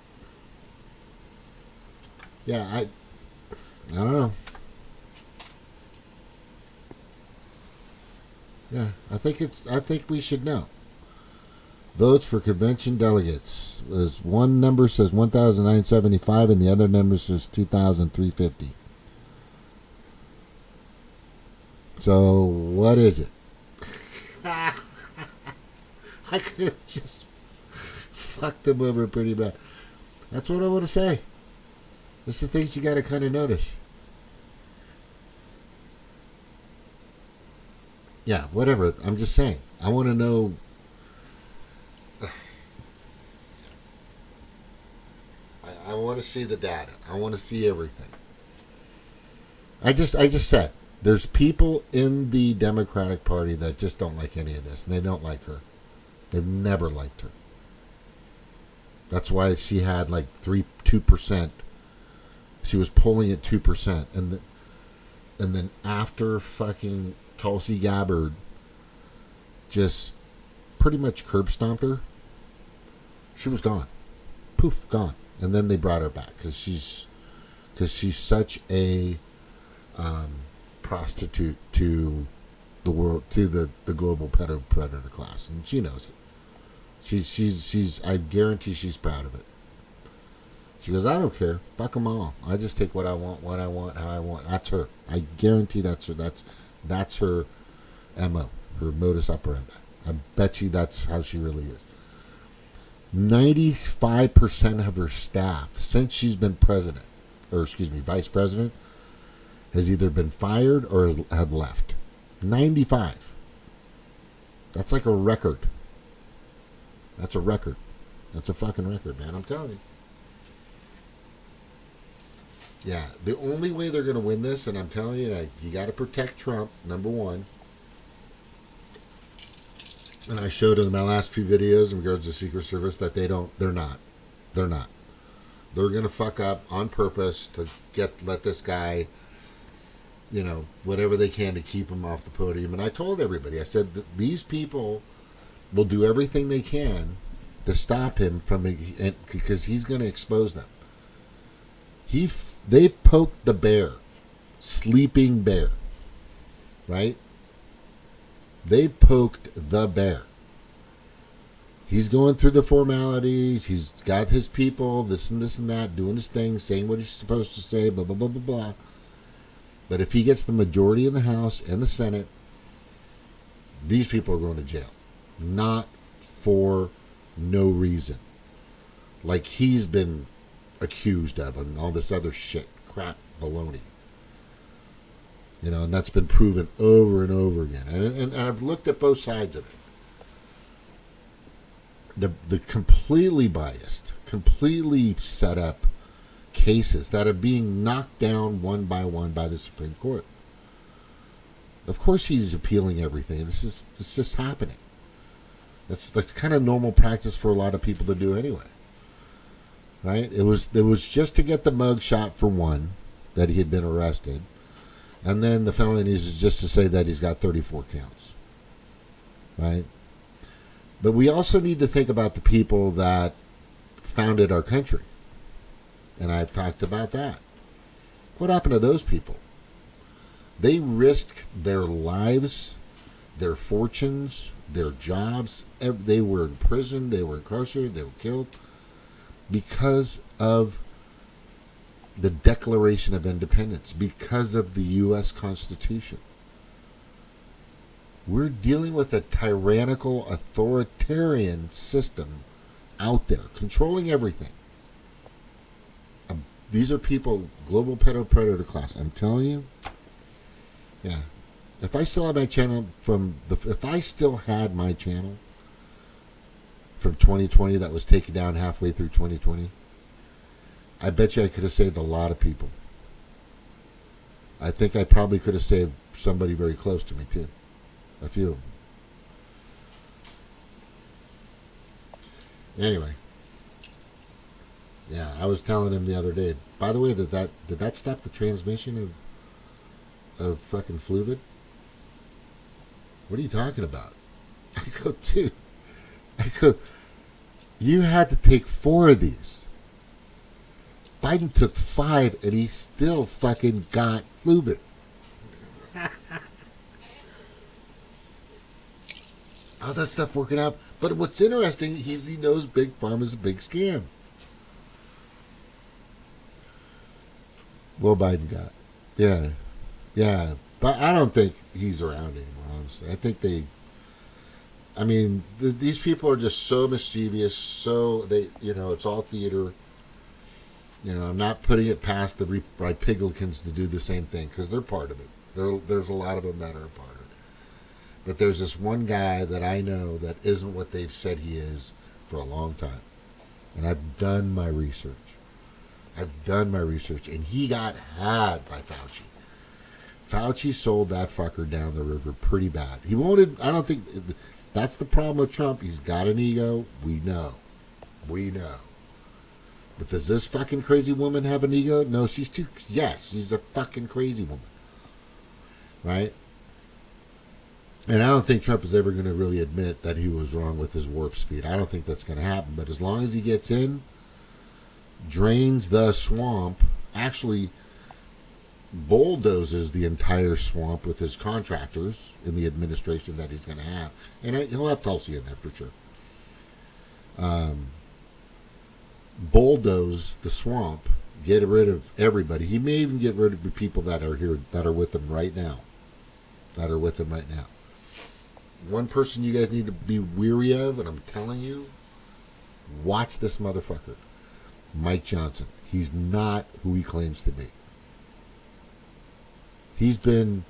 Speaker 1: Yeah, I don't know. Yeah, I think we should know. Votes for convention delegates. One number says 1,975 and the other number says 2,350. So, what is it? I could have just fucked them over pretty bad. That's what I want to say. This is the things you got to kind of notice. Yeah, whatever. I'm just saying. I want to know. I want to see the data. I want to see everything. I just said. There's people in the Democratic Party that just don't like any of this. And they don't like her. They've never liked her. That's why she had like 2%. She was polling at 2%. And then after fucking Tulsi Gabbard just pretty much curb stomped her, she was gone. Poof, gone. And then they brought her back because she's such a prostitute to the world, to the global predator class, and she knows it. She's I guarantee she's proud of it. She goes, I don't care, fuck them all. I just take what I want, how I want. That's her. I guarantee that's her. That's her MO, her modus operandi. I bet you that's how she really is. 95% of her staff since she's been vice president, has either been fired or have left. 95. That's like a record. That's a record. That's a fucking record, man. I'm telling you. Yeah, the only way they're going to win this, and I'm telling you, you got to protect Trump, number one. And I showed in my last few videos in regards to Secret Service that they're not. They're going to fuck up on purpose to let this guy, whatever they can to keep him off the podium. And I told everybody, I said that these people will do everything they can to stop him because he's going to expose them. They poked the bear, sleeping bear, right? They poked the bear. He's going through the formalities. He's got his people, this and that, doing his thing, saying what he's supposed to say, blah, blah, blah, blah, blah. But if he gets the majority in the House and the Senate, these people are going to jail. Not for no reason. Like he's been accused of and all this other shit, crap, baloney. And that's been proven over and over again. And I've looked at both sides of it. The completely biased, completely set up cases that are being knocked down one by one by the Supreme Court. Of course he's appealing everything. It's just happening. That's kind of normal practice for a lot of people to do anyway. Right? It was just to get the mug shot for one, that he had been arrested. And then the felonies is just to say that he's got 34 counts. Right? But we also need to think about the people that founded our country. And I've talked about that. What happened to those people? They risked their lives, their fortunes, their jobs. They were in prison, they were incarcerated, they were killed because of the Declaration of Independence, because of the U.S. Constitution. We're dealing with a tyrannical, authoritarian system out there, controlling everything. These are people, global predator class. I'm telling you, yeah. If I still had my channel if I still had my channel from 2020 that was taken down halfway through 2020, I bet you I could have saved a lot of people. I think I probably could have saved somebody very close to me too. A few of them. Anyway. Yeah, I was telling him the other day. By the way, did that stop the transmission of fucking fluid? What are you talking about? I go, dude. You had to take 4 of these. Biden took 5 and he still fucking got fluid. How's that stuff working out? But what's interesting is he knows Big Pharma's a big scam. Well, Biden got. Yeah. But I don't think he's around anymore, honestly. I think these people are just so mischievous, it's all theater. I'm not putting it past the Republicans to do the same thing, because they're part of it. There's a lot of them that are a part of it. But there's this one guy that I know that isn't what they've said he is for a long time. And I've done my research. And he got had by Fauci. Fauci sold that fucker down the river pretty bad. He wanted, I don't think, that's the problem with Trump. He's got an ego. We know. But does this fucking crazy woman have an ego? No, she's a fucking crazy woman. Right? And I don't think Trump is ever going to really admit that he was wrong with his warp speed. I don't think that's going to happen. But as long as he gets in, drains the swamp, actually bulldozes the entire swamp with his contractors in the administration that he's going to have. And he'll have Tulsi in there for sure. Bulldoze the swamp, get rid of everybody. He may even get rid of the people that are here, that are with him right now. One person you guys need to be weary of, and I'm telling you, watch this motherfucker. Mike Johnson. He's not who he claims to be. He's been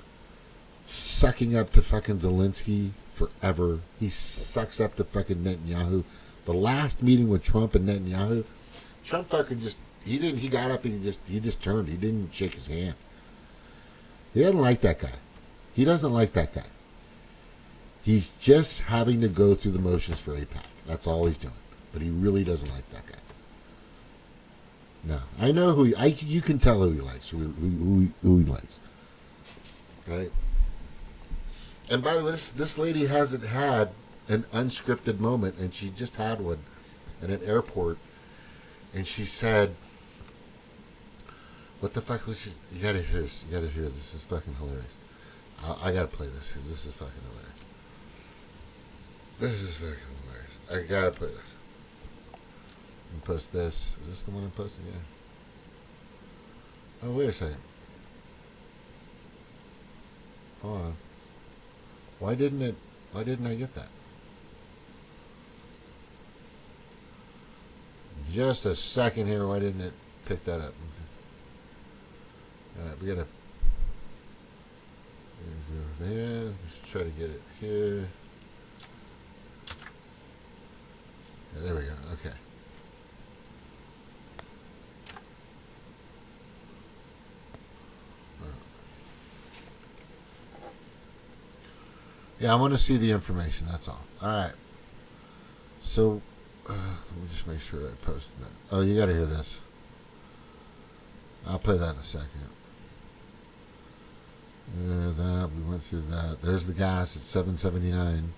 Speaker 1: sucking up to fucking Zelensky forever. He sucks up to fucking Netanyahu. The last meeting with Trump and Netanyahu, Trump fucking he got up and he just turned. He didn't shake his hand. He doesn't like that guy. He doesn't like that guy. He's just having to go through the motions for AIPAC. That's all he's doing. But he really doesn't like that guy. No, I know who you can tell who he likes, who he likes, right? And by the way, this lady hasn't had an unscripted moment, and she just had one at an airport, and she said, "What the fuck was she?" You gotta hear this. This is fucking hilarious. I gotta play this because this is fucking hilarious. I gotta play this. And post this. Is this the one I'm posting? Yeah. Oh, wait a second. Hold on. Why didn't I get that? Just a second here. Why didn't it pick that up? Alright, we gotta go there. Let's try to get it here. Yeah, there we go. Okay. Yeah, I want to see the information, that's all. Alright. So, let me just make sure I posted that. Oh, you gotta hear this. I'll play that in a second. That, we went through that. There's the gas at $7.79.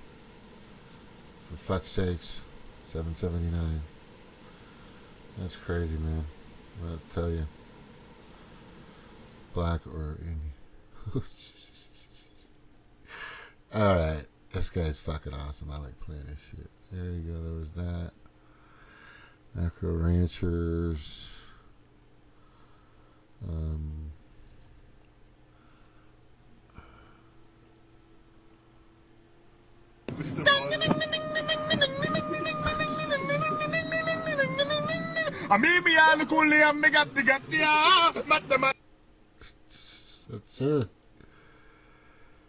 Speaker 1: For fuck's sakes. $7.79. That's crazy, man. I'll tell you. Black or Indian. Alright. This guy's fucking awesome. I like playing this shit. There you go. There was that. Macro Ranchers. That's it.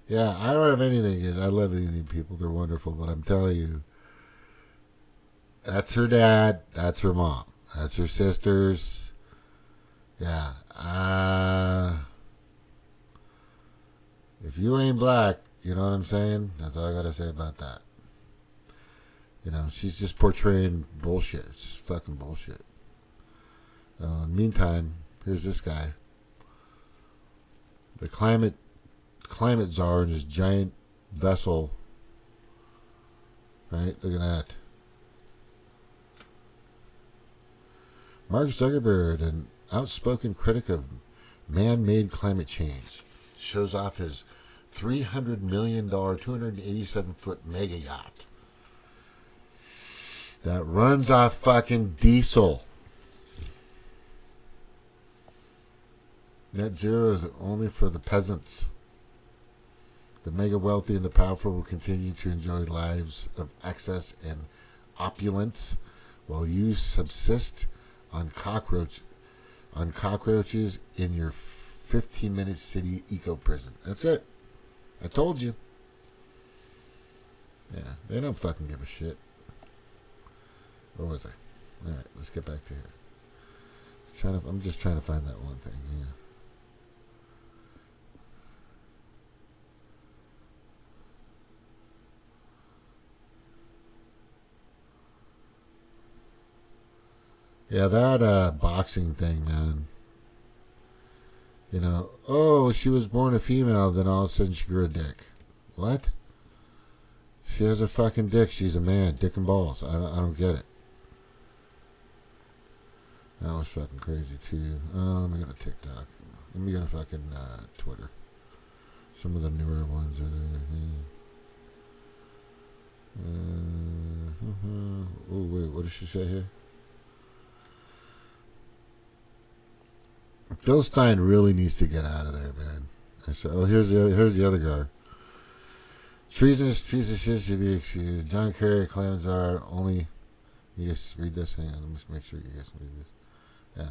Speaker 1: Yeah, I don't have anything. I love Indian people. They're wonderful. But I'm telling you, that's her dad. That's her mom. That's her sisters. Yeah. If you ain't black, you know what I'm saying? That's all I gotta say about that. You know, she's just portraying bullshit. It's just fucking bullshit. Meantime, here's this guy. The climate czar in his giant vessel. Right? Look at that. Mark Zuckerberg, an outspoken critic of man-made climate change, shows off his $300 million, 287-foot mega yacht that runs off fucking diesel. Net zero is only for the peasants. The mega wealthy and the powerful will continue to enjoy lives of excess and opulence, while you subsist on cockroaches in your 15-minute city eco prison. That's it. I told you. Yeah, they don't fucking give a shit. Where was I? All right, let's get back to here. I'm just trying to find that one thing. Yeah, that boxing thing, man. You know, oh, she was born a female, then all of a sudden she grew a dick. What? She has a fucking dick. She's a man. Dick and balls. I don't get it. That was fucking crazy, too. Let me go to TikTok. Let me go to fucking Twitter. Some of the newer ones are there. Oh, wait. What did she say here? Bill Stein really needs to get out of there, man. Oh, here's the other guy. Treasonous piece of shit should be excused. John Kerry claims are only. You guys read this? Hang on, let me just make sure you guys read this. Yeah.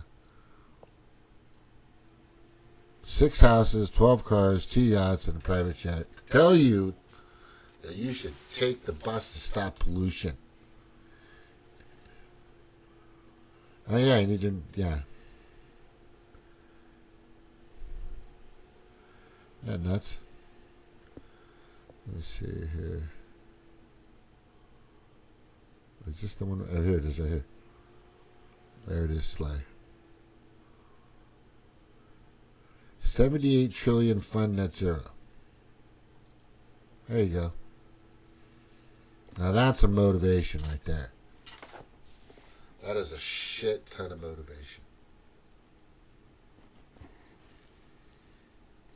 Speaker 1: 6 houses, 12 cars, 2 yachts, and a private jet. Tell you that you should take the bus to stop pollution. Oh yeah, you need to. Yeah. Yeah, nuts. Let me see here. Is this the one? Oh, here it is, right here. There it is, Sly. 78 trillion fund net zero. There you go. Now that's a motivation right there. That is a shit ton of motivation.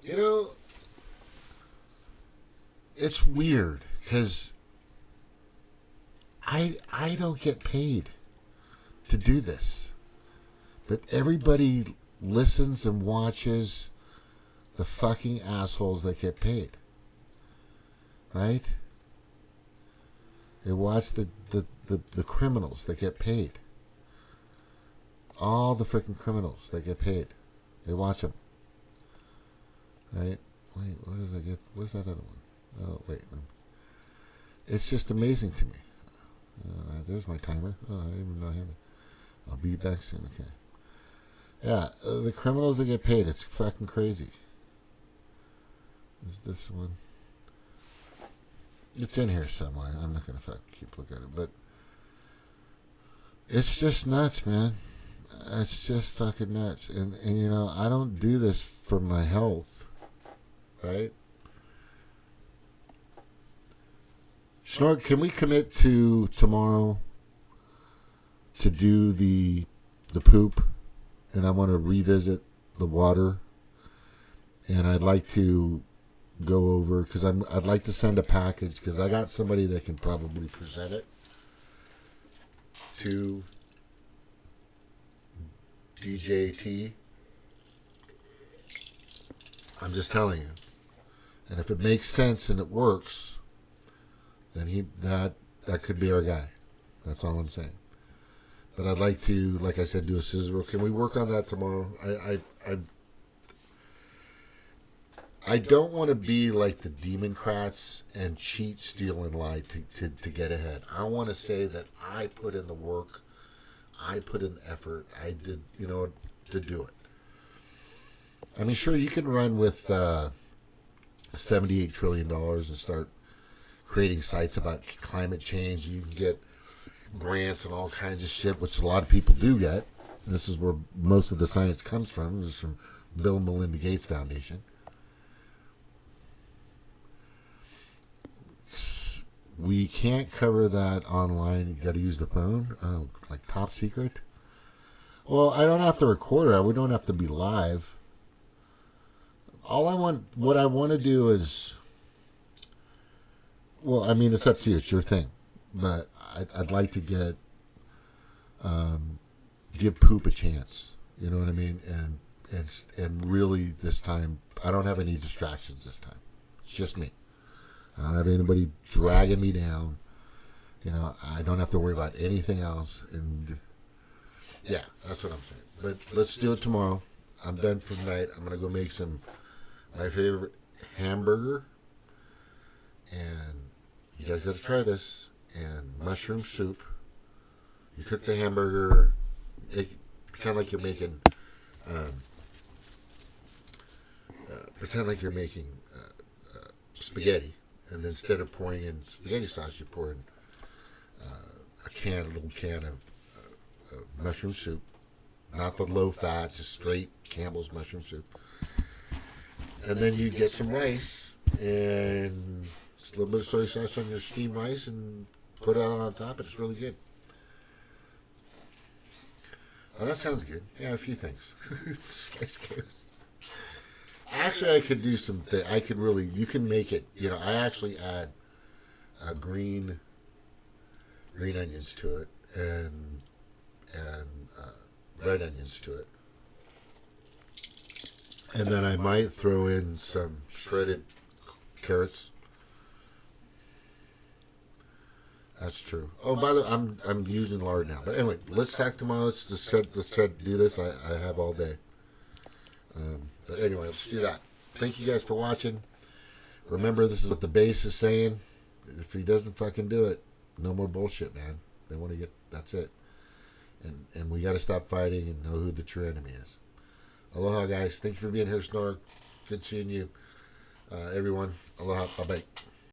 Speaker 1: You know, it's weird because I don't get paid to do this, but everybody listens and watches the fucking assholes that get paid, right? They watch the criminals that get paid. All the freaking criminals that get paid. They watch them. Right? Wait, what did I get? What's that other one? Oh, wait. It's just amazing to me. There's my timer. Oh, I didn't even know I had it. I'll be back soon. Okay. Yeah, the criminals that get paid. It's fucking crazy. Is this one? It's in here somewhere. I'm not going to fucking keep looking at it. But it's just nuts, man. It's just fucking nuts. And you know, I don't do this for my health. Right? Snort, can we commit to tomorrow to do the poop? And I want to revisit the water. And I'd like to go over, because I'd like to send a package, because I got somebody that can probably present it to DJT. I'm just telling you. And if it makes sense and it works, then that could be our guy. That's all I'm saying. But I'd like to, like I said, do a scissor roll. Can we work on that tomorrow? I don't want to be like the Democrats and cheat, steal, and lie to get ahead. I want to say that I put in the work, I put in the effort, I did, to do it. I mean, sure, you can run with $78 trillion and start creating sites about climate change. You can get grants and all kinds of shit, which a lot of people do get. This is where most of the science comes from. This is from Bill and Melinda Gates Foundation. We can't cover that online. You got to use the phone. Oh, like top secret? Well, I don't have to record it. We don't have to be live. What I want to do is, well, I mean, it's up to you. It's your thing. But I'd like to give poop a chance. You know what I mean? And really this time, I don't have any distractions this time. It's just me. I don't have anybody dragging me down. You know, I don't have to worry about anything else. And yeah, that's what I'm saying. But let's do it tomorrow. I'm done for tonight. I'm going to go make my favorite hamburger. And you guys got to try this. And mushroom soup. You cook the hamburger. Pretend like you're making spaghetti. And then instead of pouring in spaghetti sauce, you pour in a little can of mushroom soup. Not the low fat, just straight Campbell's mushroom soup. And then you get some rice and just a little bit of soy sauce on your steamed rice and put it on top. It's really good. Oh, that sounds good. Yeah, a few things. Actually, I could do something. You can make it. You know, I actually add green onions to it and red onions to it. And then I might throw in some shredded carrots. That's true. Oh, by the way, I'm using lard now. But anyway, let's talk tomorrow. Let's try to do this. I have all day. But anyway, let's do that. Thank you guys for watching. Remember, this is what the base is saying. If he doesn't fucking do it, no more bullshit, man. They want to get, that's it. And we got to stop fighting and know who the true enemy is. Aloha, guys. Thank you for being here, Snark. Good seeing you. Everyone, aloha. Bye-bye.